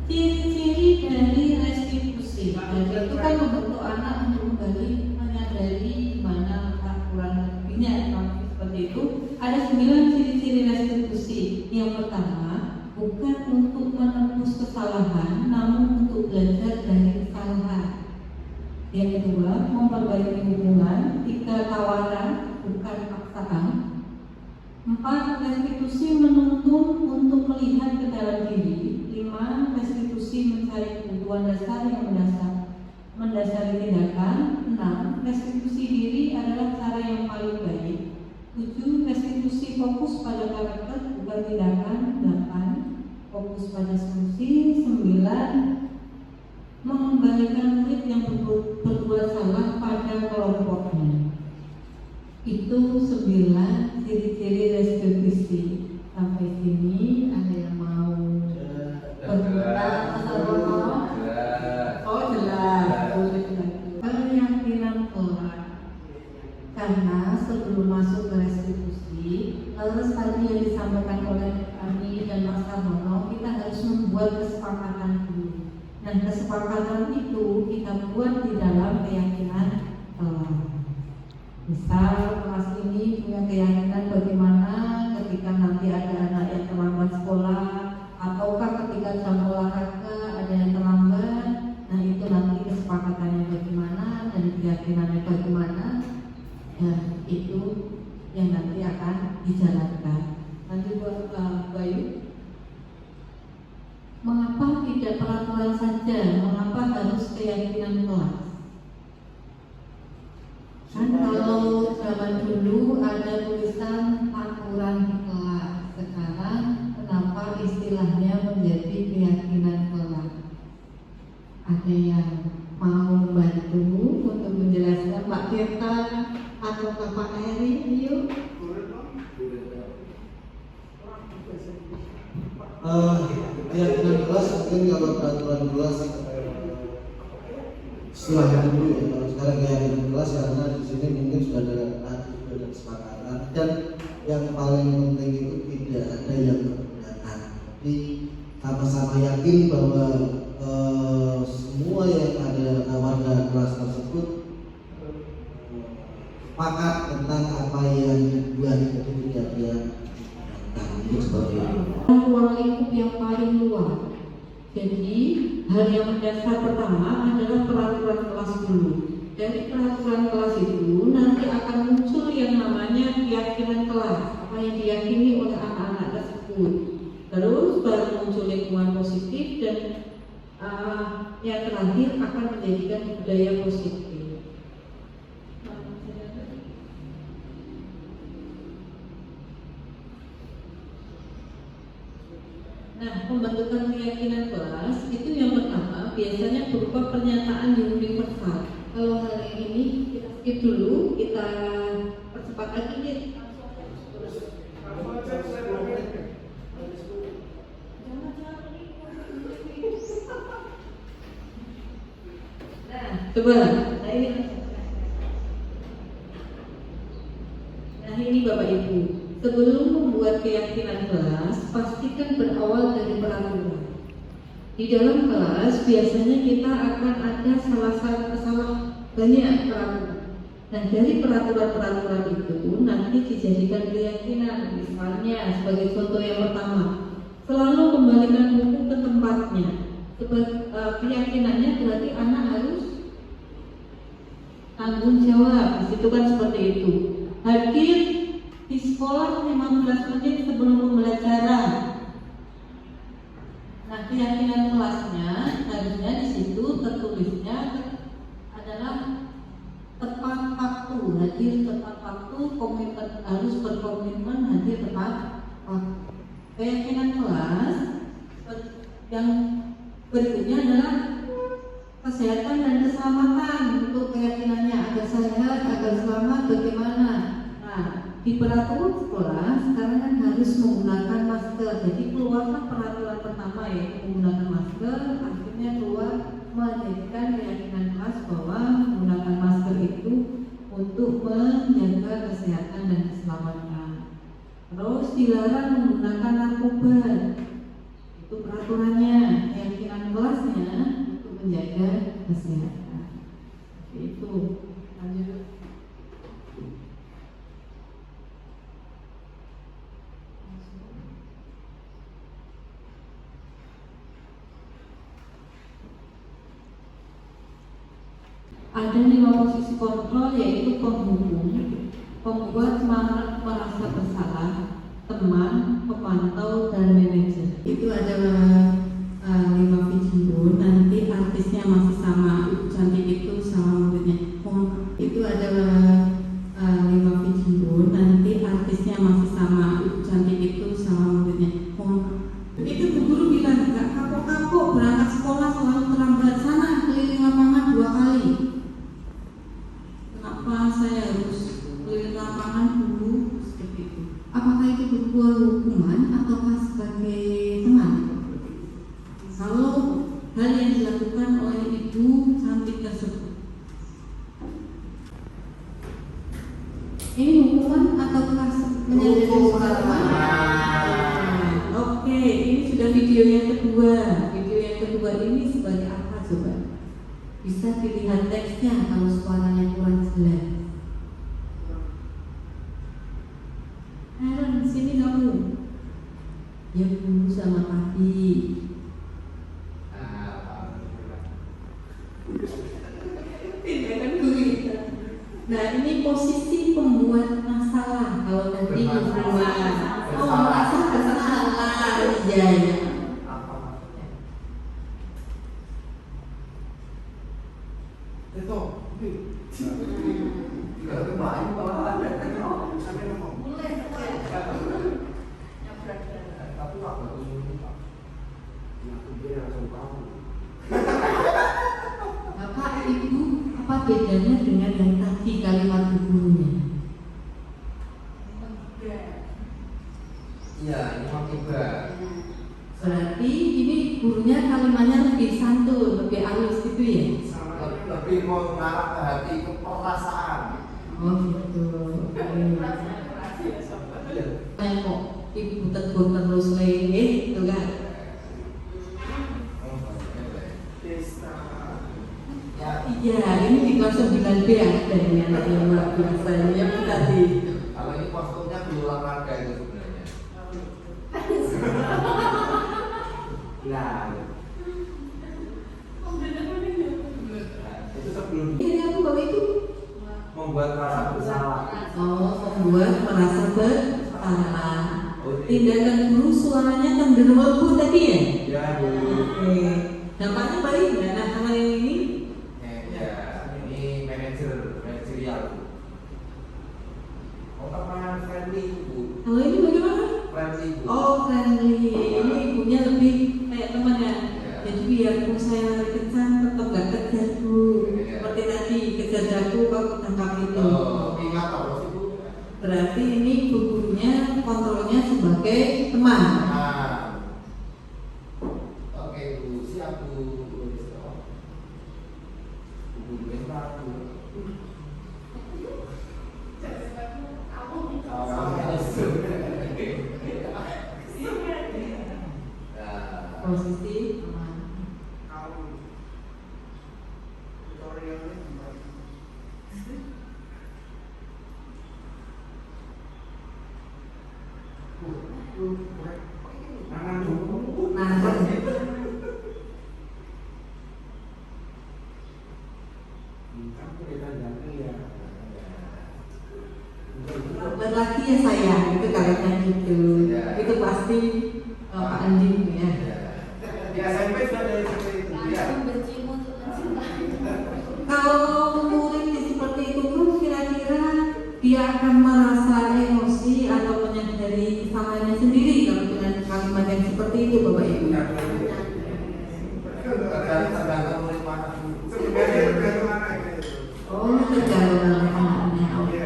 ciri-ciri dari restitusi. Itu kan membentuk anak untuk kembali menyadari mana kurang lebihnya. Seperti itu. Ada 9 ciri-ciri restitusi. Yang pertama, bukan untuk menebus kesalahan, namun untuk belajar dari kesalahan. Yang kedua, memperbaiki hubungan. 3, tawaran, bukan paksaan. 4, restitusi menuntun untuk melihat ke dalam diri. 5, restitusi mencari kebutuhan dasar yang mendasari tindakan. 6, restitusi diri adalah cara yang paling baik. 7, restitusi fokus pada karakter bukan tindakan. 8, fokus pada solusi. 9, mengembalikan murid yang berbuat salah pada kelompoknya. Itu 9 ciri-ciri restitusi. Sampai sini ada yang mau berkomentar? Oh jelas. Keyakinan kelas. Karena sebelum masuk ke restitusi, terus tadi yang disampaikan oleh kami dan Mas Sarwono, kita harus membuat kesepakatan dulu. Dan kesepakatan itu kita buat di dalam keyakinan kelas. Misal kelas ini punya keyakinan bagaimana ketika nanti ada anak yang terlambat sekolah, ataukah ketika jam olahraga ada yang terlambat. Nah itu keyakinannya bagaimana, ya itu yang nanti akan dijalankan. Nanti buat Bayu, mengapa tidak peraturan saja? Mengapa harus keyakinan kelas? Kan kalau zaman dulu ada tulisan aturan kelas, sekarang kenapa istilahnya menjadi keyakinan kelas? Ada yang mau membantu untuk menjelaskan, Pak Tirta atau Pak Eri? Yuk. Keyakinan kelas mungkin kalau peraturan kelas setelah dulu ya, kalau sekarang keyakinan kelas karena di sini mungkin sudah ada kesepakatan, dan yang paling penting itu tidak ada yang keberatan. Jadi sama-sama yakin bahwa semua yang ada warga kelas tersebut sepakat tentang apa yang dibuat, itu tidak ada itu seperti itu. Ruang lingkup yang paling luas. Jadi hal yang mendasar pertama adalah peraturan kelas dulu. Dari peraturan kelas itu nanti akan muncul yang namanya keyakinan kelas, apa yang diyakini oleh anak-anak tersebut. Terus baru muncul lingkungan positif, dan yang terakhir akan menjadikan budaya positif. Nah, pembentukan keyakinan kelas itu yang pertama biasanya berupa pernyataan yang universal. Kalau hari ini kita skip dulu, kita percepat lagi. Nah, coba. Nah ini Bapak Ibu, sebelum membuat keyakinan kelas, pastikan berawal dari peraturan. Di dalam kelas biasanya kita akan ada salah banyak peraturan. Dan dari peraturan-peraturan itu nanti dijadikan keyakinan. Misalnya sebagai contoh yang pertama, selalu kembalikan buku ke tempatnya. Keyakinannya berarti anak harus tanggung jawab. Di situ kan seperti itu. Hadir di sekolah 15 menit sebelum pembelajaran. Nah, keyakinan kelasnya harusnya di situ tertulisnya adalah tepat waktu, hadir tepat waktu, komitmen, harus berkomitmen hadir tepat waktu. Keyakinan kelas yang berikutnya adalah kesehatan dan keselamatan. Untuk keyakinannya agar sehat, agar selamat, bagaimana? Nah, di peraturan sekolah sekarang kan harus menggunakan masker. Jadi keluarlah peraturan pertama yaitu menggunakan masker. Akhirnya keluar menjadikan keyakinan kelas bahwa menggunakan masker itu untuk menjaga kesehatan dan keselamatan. Terus dilarang menggunakan narkoba. Itu peraturannya. Keyakinan kelasnya untuk menjaga kesehatan. Itu. Lanjut. Ada 5 posisi kontrol, yaitu penghubung, pembuat merasa bersalah, teman, pemantau, dan manajer. Itu adalah 5 video. Nanti artisnya masih sama, cantik itu sama muridnya. Itu adalah 5 video. Nanti artisnya masih sama, cantik itu sama muridnya. Itu guru bilang nggak kapok-kapok berangkat sekolah selalu terlambat, sana keliling lapangan 2 kali. Kenapa saya harus keliling lapangan dulu seperti itu? Apakah itu berupa hukuman ataukah sebagai teman? Kalau hal yang dilakukan oleh ibu cantik tersebut, ini hukuman ataukah menjadi hukuman? Oke, ini sudah video yang kedua. Video yang kedua ini sebagai apa coba? Bisa dilihat teksnya kalau suaranya kurang jelas. Aaron, sini kamu. Ya Bu, sama tadi. Tindakan gurita. Nah ini posisi pembuat masalah. Kalau tadi pembuat merasa bersalah, iya. Itu. Kalau kembali malah ada sampai ngomong. Tapi waktu itu aku dia langsung tahu. Bapak Ibu, apa bedanya dengan yang tadi kalimat ibunya? Iya, ini makin berat. Berarti ini gurunya kalimatnya lebih santun, lebih halus gitu ya? Lebih mau mengarah ke hati, ke perasaan. Oh gitu. Kayak kok ibu tegur terus lagi gitu kan? Iya, ini di kelas 9B ada ini anak yang luar biasa ini yang tadi. Kalau ini kostumnya berulang harga itu sebenarnya. Nah, itu sebelum Ini apa Bapak Ibu? membuat rasa bersalah. Oh, membuat merasa bersalah. Tindakan guru suaranya cenderung lembut tadi ya? Ya, Bu. Oke. Dampaknya baik nggak? Nah, kalau yang ini? Ya, ini manajerial. Oh, teman friendly, Bu. Kalau ini bagaimana? Friendly, Bu. Oh, friendly. Ini ibunya lebih kayak teman ya. Ya. Jadi biarpun saya lari kencang, tetap gak kejar Bu. Ya. Seperti tadi kejar jago kau tangkap itu. Oh, ingat terus, Ibu. Berarti ini gurunya kontrolnya sebagai teman. Nah. Oke, Bu. Siap, Bu. Bu, Bu. Posisi teman. Nah, lagi ya sayang itu kayaknya gitu. Ya. Itu pasti Pak Andi ya. Di SMP sudah ada seperti itu. Ya. Kalau murid seperti itu pun kira-kira dia akan merasa emosi atau menyadari kesalahannya sendiri kalau dengan kalimat yang seperti itu Bapak Ibu. Tergantung murid mana. Oh, tergantung oleh anaknya. Oke.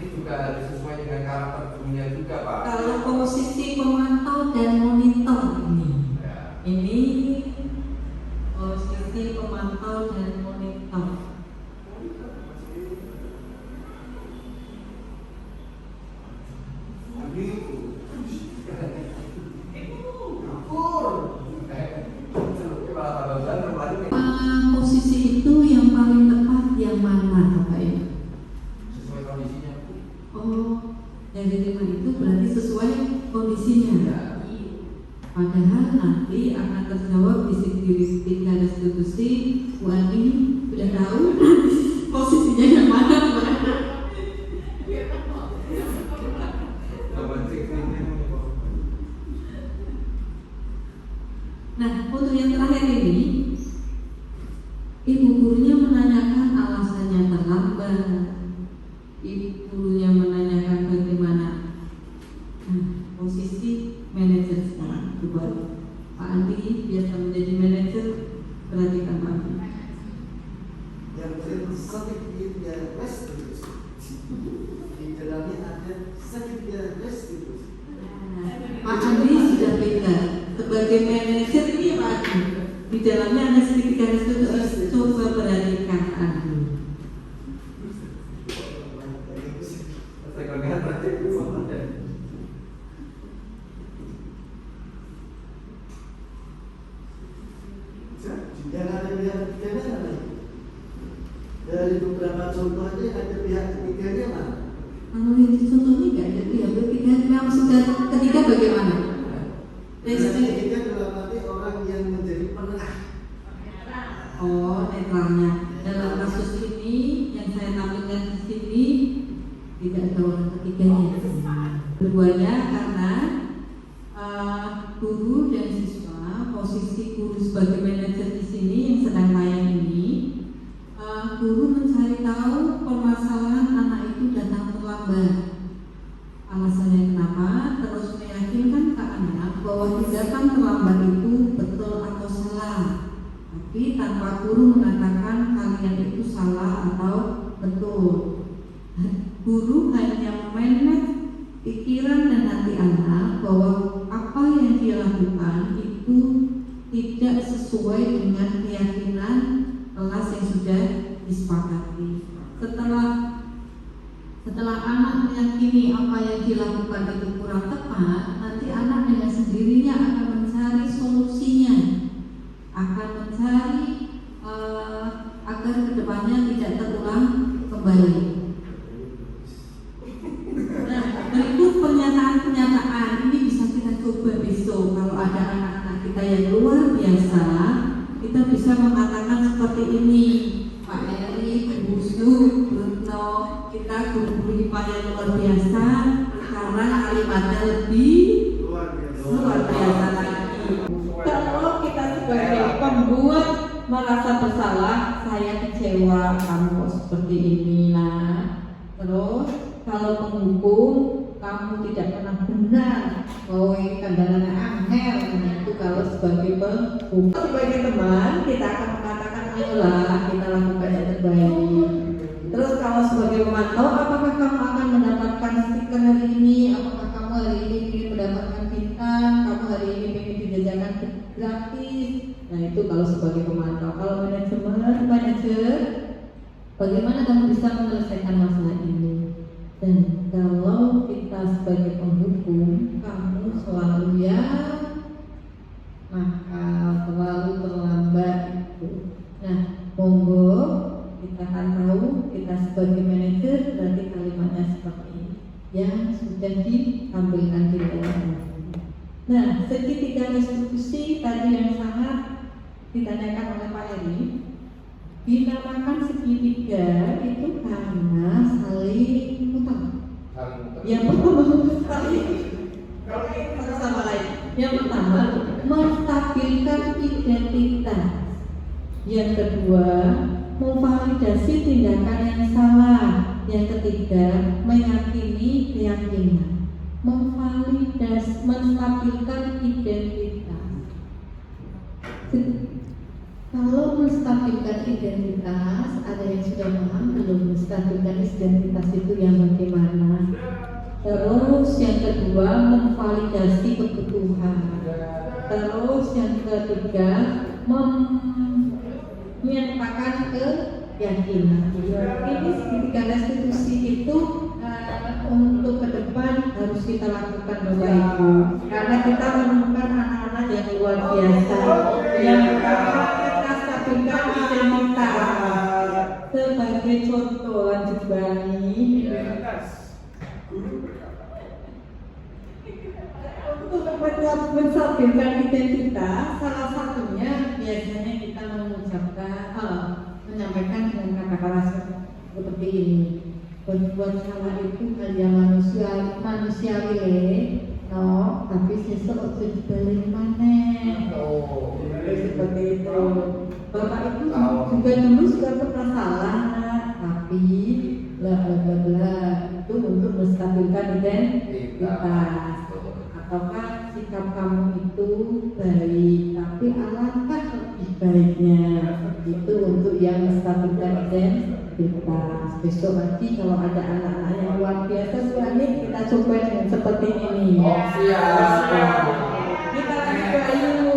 Ini juga harus sesuai dengan karakter gurunya juga, Pak. Kalau posisi pemantau dan monitor ini posisi pemantau dan monitor. Posisi itu yang paling tepat yang mana Bapak Ibu? Sesuai kondisinya. Oh, yang diterima itu berarti sesuai kondisinya. Padahal nanti akan terjawab di tiga restitusi. Bu Ani sudah tahu posisinya yang mana Pak? Nah, untuk yang terakhir ini, ibu gurunya menanyakan alasannya terlambat. Ibu gurunya menanyakan bagaimana. Nah, posisi manajer sekarang. Coba Pak Andi biasa menjadi manajer, perhatikan Pak Andi. Yang sedikit dia restitusi. Di dalamnya ada sedikit restitusi. Pak Andi sudah beda. Sebagai manajer ini Pak Andi, di dalamnya ada sedikit restitusi. Coba perhatikan Andi. Jangan ada pihak ketiganya mana? Dari beberapa contoh aja ada pihak ketiganya mana? Kalau yang dicontohnya nggak ada yang ketiga, maksud ketiga bagaimana? Yang ketiga adalah nanti orang yang menjadi penengah. Oh, netralnya. Dalam kasus ini yang saya tampilkan di sini tidak ada orang ketiganya. Keduanya karena guru dan siswa, posisi guru sebagai manajer di sini yang sedang tayang ini, guru mencari tahu permasalahan anak itu datang terlambat. Alasannya kenapa? Terus meyakinkan ke anak bahwa tindakan terlambat itu betul atau salah. Tapi tanpa guru mengatakan kalian itu salah atau betul. Guru hanya memanage pikiran dan hati anak bahwa apa yang dia lakukan itu tidak sesuai dengan keyakinan kelas yang sudah disepakati. Setelah anak meyakini apa yang dilakukan itu kurang tepat, nanti anak dengan sendirinya akan mencari solusinya, akan mencari agar kedepannya tidak terulang kembali. Nah, berikut pernyataan-pernyataan ini bisa kita coba besok. Kalau ada anak-anak kita yang luar biasa, kita bisa mengatakan seperti ini. Pak Eri, Bu Su, Bruno, kita guru-guru IPA yang luar biasa. Sekarang kalimatnya lebih luar biasa lagi. Kalau kita sebagai pembuat merasa bersalah, saya kecewa kamu seperti ini, nah. Terus kalau penghukum, kamu tidak pernah benar. Oh, ini kandangannya angel. Nah, itu kalau sebagai penghukum. Sebagai teman, kita akan mengatakan ayolah kita lakukan yang terbaik. Terus kalau sebagai pemantau, apakah kamu akan mendapatkan stiker hari ini? Apakah kamu hari ini ingin mendapatkan bintang? Kamu hari ini ingin dijajakan gratis? Nah, itu kalau sebagai pemantau. Kalau manajer, bagaimana kamu bisa menyelesaikan masalah ini? Dan kalau kita sebagai penghukum, kamu selalu nakal, selalu terlambat itu. Nah, monggo kita akan tahu kita sebagai manajer berarti kalimatnya seperti ini yang sudah ditampilkan di dalam. Nah, segitiga restitusi tadi yang sangat ditanyakan oleh Pak Eri, dinamakan segitiga itu karena saling utang. Yang pertama saling satu sama lain. Yang pertama menstabilkan identitas. Yang kedua memvalidasi tindakan yang salah. Yang ketiga meyakini keyakinan. Menstabilkan identitas. Kalau menstabilkan identitas, ada yang sudah paham belum menstabilkan identitas itu yang bagaimana? Terus yang kedua memvalidasi kebutuhan. Terus yang ketiga menyatakan keyakinan. Ini segitiga restitusi itu untuk ke depan harus kita lakukan Bapak Ibu, karena kita menemukan anak-anak yang luar biasa yang kita stabilkan identitas. Sebagai contoh lanjut Bani, untuk menstabilkan identitas salah satunya biasanya kita menyampaikan dengan kata-kata seperti ini. Berbuat salah itu hal yang manusiawi no, tapi sesuk ojo dibalik maneh. Seperti itu. Bapak itu juga dulu sudah pernah salah, tapi bla itu untuk menstabilkan identitas. Ataukah sikap kamu itu baik, tapi alangkah lebih baiknya itu untuk yang menstabilkan identitas. Besok nanti kalau ada anak-anak yang luar biasa suami kita coba dengan seperti ini. Kita ayo.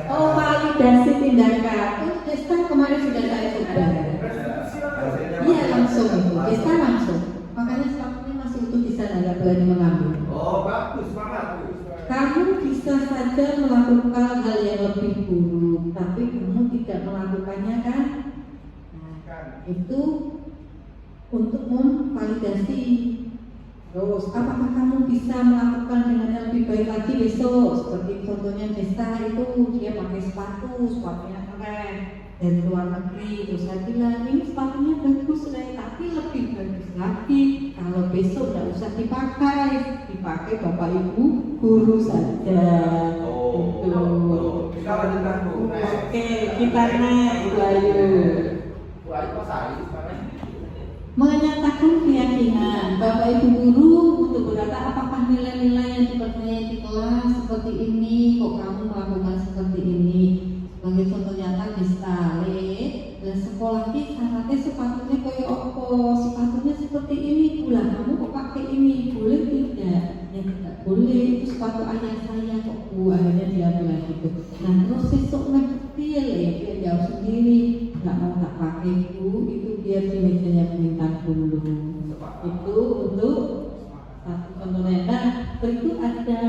Oh, validasi tindakan. Desta kemarin sudah saya coba. Iya langsung itu. Desta langsung. Makanya staffnya masih utuh di sana, nggak berani mengambil. Oh bagus, semangat. Kamu bisa saja melakukan hal yang lebih buruk, tapi kamu tidak melakukannya kan? Itu untuk memvalidasi. Terus, apakah kamu bisa melakukan dengan yang lebih baik lagi besok? Seperti contohnya Desta itu dia pakai sepatunya keren dari luar negeri. Terus saya bilang ini sepatunya bagus tapi lebih bagus lagi kalau besok tidak usah dipakai bapak ibu guru saja. Kita lanjutkan Bu. Oke, kita next Bayu. Menyatakan keyakinan Bapak Ibu guru untuk berkata apakah nilai-nilai yang dipercayai di kelas seperti ini, kok kamu melakukan seperti ini. Sebagai contoh nyata Destale dan sekolah ki syaratnya sepatunya kayak opo, sepatunya seperti ini pula, kamu kok pakai ini, boleh tidak? Ya tidak boleh, itu sepatu ayah saya kok Bu, akhirnya dia bilang gitu. Nah terus besok kecil dia jawab sendiri, nggak mau tak pakai Bu, itu biar di mejanya bintang dulu. Itu untuk satu contohnya. Nah berikut ada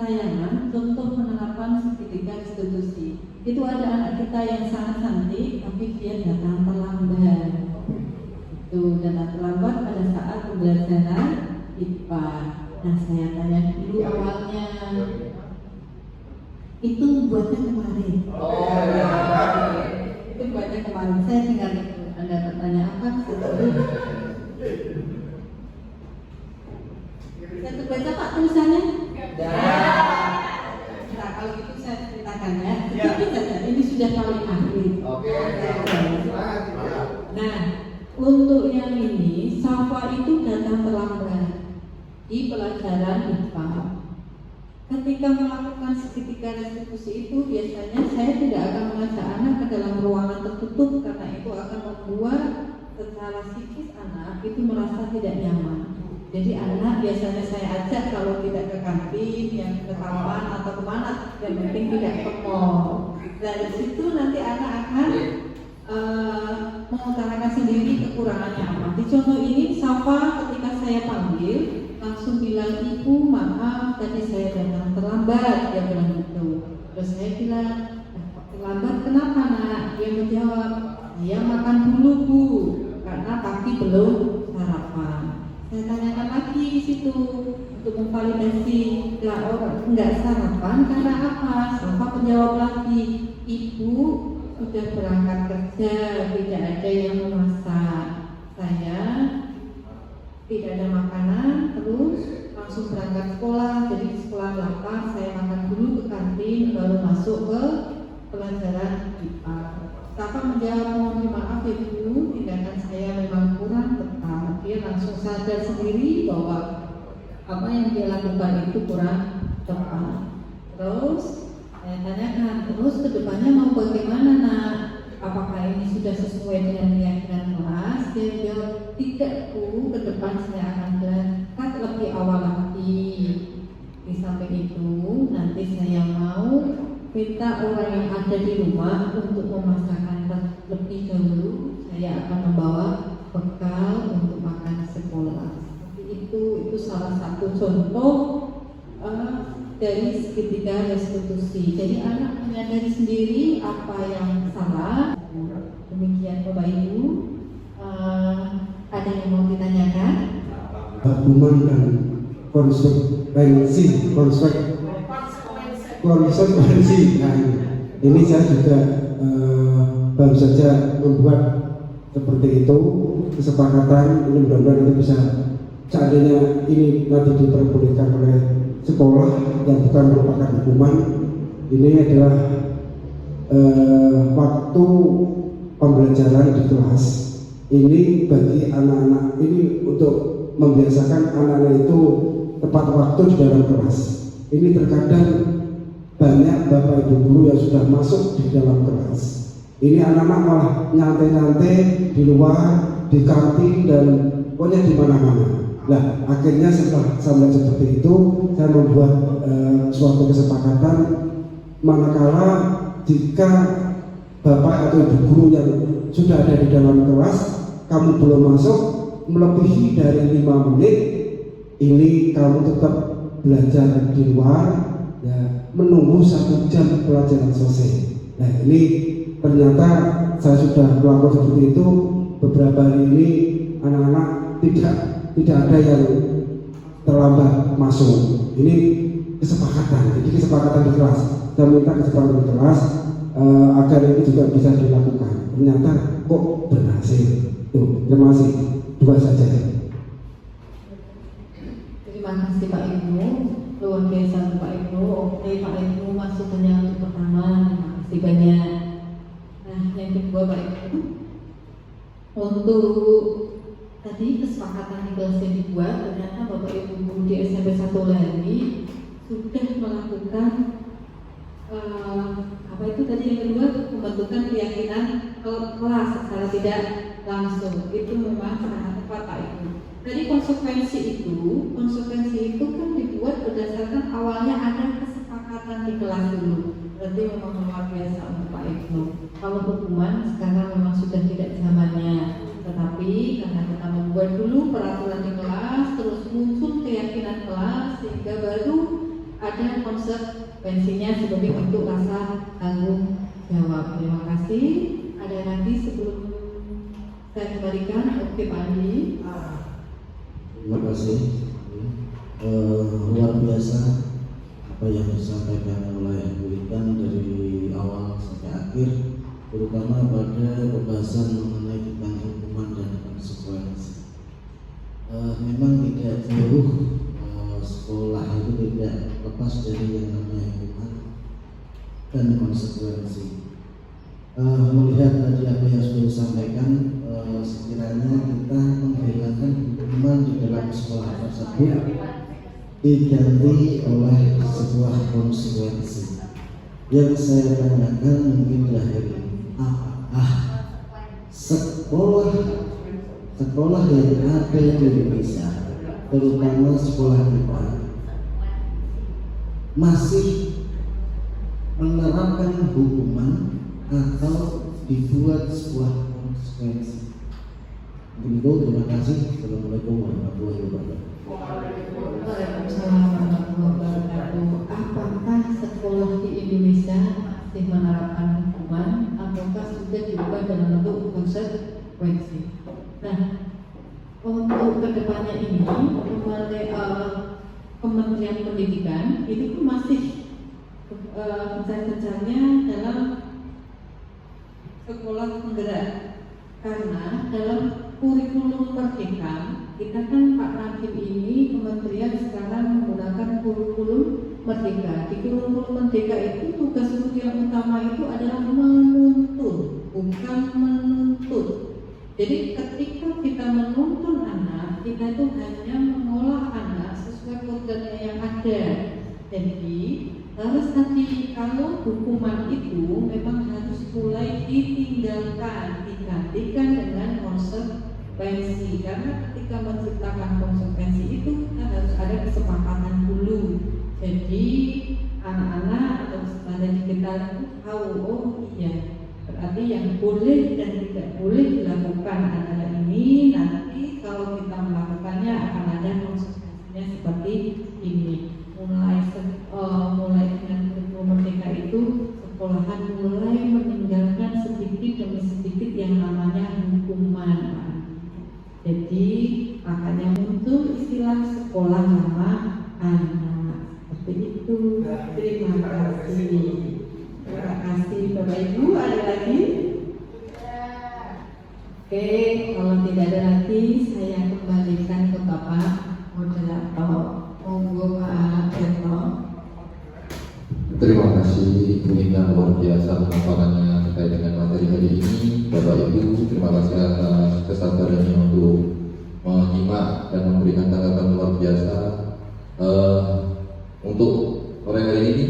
tayangan contoh penerapan segitiga institusi. Itu ada anak kita yang sangat cantik tapi dia datang terlambat. Itu datang terlambat pada saat pembelajaran IPA. Nah saya tanya dulu awalnya, itu buatnya kemarin. Itu buatnya kemarin. Saya dengar itu. Anda bertanya apa? Bisa terbaca Pak tulisannya? Nah kalau gitu saya ceritakan ya. Sedikit saja. Ini sudah paling akhir. Nah untuk yang ini, Safa itu datang terlambat di pelajaran IPA. Ketika melakukan segitiga restitusi itu biasanya saya tidak akan mengajak anak ke dalam ruangan tertutup karena itu akan membuat secara psikis anak itu merasa tidak nyaman. Jadi anak biasanya saya ajak kalau tidak ke kantin, yang ke taman atau kemana, yang penting tidak ke mall. Dari situ nanti anak akan mengutarakan sendiri kekurangannya apa. Di contoh ini Safa ketika saya panggil langsung bilang, ibu maaf tadi saya datang terlambat, dia bilang gitu. Terus saya bilang, terlambat kenapa nak? Dia menjawab, saya makan dulu Bu, karena pagi belum sarapan. Saya tanyakan lagi di situ untuk memvalidasi, lah orang enggak sarapan karena apa? Safa menjawab lagi, ibu sudah berangkat kerja, tidak ada yang memasak. Saya tidak ada makanan, terus langsung berangkat sekolah. Jadi di sekolah lapar, saya makan dulu ke kantin, baru masuk ke pelajaran IPA. Safa menjawab, mohon maaf ibu, tindakan saya memang kurang tepat. Dia langsung sadar sendiri bahwa apa yang dia lakukan itu kurang tepat. Terus saya tanyakan, terus kedepannya mau bagaimana nak? Apakah ini sudah sesuai dengan keyakinan kelas? Dia jawab, tidak Bu, ke depan saya akan berangkat lebih awal lagi. Di samping itu, nanti saya mau minta orang yang ada di rumah untuk memasakkan lebih dahulu. Saya akan membawa bekal untuk makan sekolah. Seperti itu salah satu contoh dari segitiga restitusi. Jadi anak menyadari sendiri apa yang salah. Demikian Bapak Ibu. Ada yang mau ditanyakan? Hukuman dan konsekuensi. Nah, ini saya juga baru saja membuat seperti itu kesepakatan. Ini mudah-mudahan nanti bisa, seandainya ini nanti diperbolehkan oleh sekolah yang bukan merupakan hukuman. Ini adalah waktu pembelajaran di kelas. Ini bagi anak-anak, ini untuk membiasakan anak-anak itu tepat waktu di dalam kelas. Ini terkadang banyak bapak ibu guru yang sudah masuk di dalam kelas. Ini anak-anak malah nyantai-nyantai di luar, di kantin dan pokoknya di mana-mana. Nah, akhirnya setelah sampai seperti itu, saya membuat suatu kesepakatan, manakala jika bapak atau ibu guru yang sudah ada di dalam kelas, kamu belum masuk melebihi dari 5 menit, ini kamu tetap belajar di luar, ya, menunggu 1 jam pelajaran selesai. Nah, ini ternyata saya sudah melakukan seperti itu beberapa hari ini. anak-anak tidak ada yang terlambat masuk. Ini kesepakatan, jadi kesepakatan di kelas. Saya minta kesepakatan di kelas agar ini juga bisa dilakukan. Ternyata kok berhasil. Tuh, terima kasih. 2 saja. Terima kasih Pak Ibnu, luar biasa Pak Ibnu. Oke Pak Ibnu, masukannya untuk pertama, terima kasih banyak. Nah yang kedua Pak Ibnu, untuk tadi kesepakatan di kelas yang dibuat, ternyata Bapak Ibu guru di SMP 1 Lali sudah melakukan apa itu tadi yang kedua, pembentukan keyakinan kelas secara tidak langsung. Itu memang sangat tepat Pak Ibu. Jadi konsekuensi itu kan dibuat berdasarkan awalnya ada kesepakatan di kelas dulu. Berarti memang luar biasa untuk Pak Ibnu. Kalau hukuman sekarang memang sudah tidak zamannya. Tetapi karena kita membuat dulu peraturan di kelas, terus muncul keyakinan kelas, sehingga baru ada konsekuensinya sebagai bentuk rasa tanggung jawab. Terima kasih. Ada lagi sebelum saya kembalikan? Oke Pak Andi. Terima kasih. Luar biasa apa yang disampaikan oleh Bu Intan dari awal sampai akhir, terutama pada pembahasan mengenai tentang hukuman dan konsekuensi. Memang tidak jauh sekolah itu tidak lepas dari yang namanya hukuman dan konsekuensi. Melihat tadi apa yang sudah disampaikan, sekiranya kita menghilangkan hukuman di dalam sekolah tersebut diganti oleh sebuah konsekuensi. Yang saya tanyakan mungkin lahir ini, apakah sekolah yang ada di Indonesia, terutama sekolah kita, masih menerapkan hukuman atau dibuat sebuah konsekuensi? Begitu, terima kasih. Assalamualaikum warahmatullahi wabarakatuh. Waalaikumsalam warahmatullahi wabarakatuh. Apakah sekolah di Indonesia masih menerapkan hukuman ataukah sudah diubah dalam bentuk konsekuensi? Nah, untuk kedepannya ini, Kementerian Pendidikan itu pun masih gencar-gencarnya dalam sekolah penggerak, karena dalam kurikulum Merdeka kita kan Pak Nadiem ini kementerian sekarang menggunakan kurikulum Merdeka. Di kurikulum Merdeka itu tugas guru yang utama itu adalah menuntun, bukan menuntut. Jadi ketika kita menuntun anak, kita itu hanya mengolah anak sesuai kodenya yang ada. Jadi harus tadi kalau hukuman itu memang harus mulai ditinggalkan, digantikan dengan konsekuensi. Karena ketika menciptakan konsekuensi itu kita harus ada kesepakatan dulu. Jadi anak-anak atau setelah kita tahu, oh iya, berarti yang boleh dan tidak boleh dilakukan adalah ini. Nanti kalau kita melakukannya akan ada konsekuensinya seperti ini. Mulai dengan kurikulum Merdeka itu sekolahan mulai meninggalkan sedikit demi sedikit yang namanya hukuman. Jadi makanya muncul istilah sekolah ramah anak. Seperti itu. Terima kasih. Terima kasih Bapak Ibu. Ada lagi? Oke, kalau tidak ada lagi saya kembalikan ke Bapak moderator. Monggo Pak Retno. Terima kasih Bu Intan, luar biasa pemaparannya terkait dengan materi hari ini. Bapak Ibu, terima kasih atas kesabarannya untuk menyimak dan memberikan tanggapan luar biasa. Untuk sore hari ini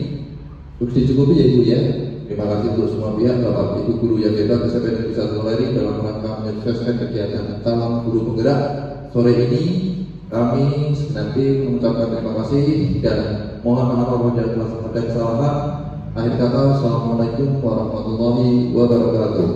cukup dicukupi ya Ibu ya. Terima kasih untuk semua pihak, Bapak Ibu guru yang hebat SMP bisa Sekolah dalam rangka menyukseskan kegiatan Salam Guru Penggerak sore ini. Kami nanti mengucapkan terima kasih dan mohon maaf apabila ada kesalahan. Akhir kata, Assalamualaikum warahmatullahi wabarakatuh.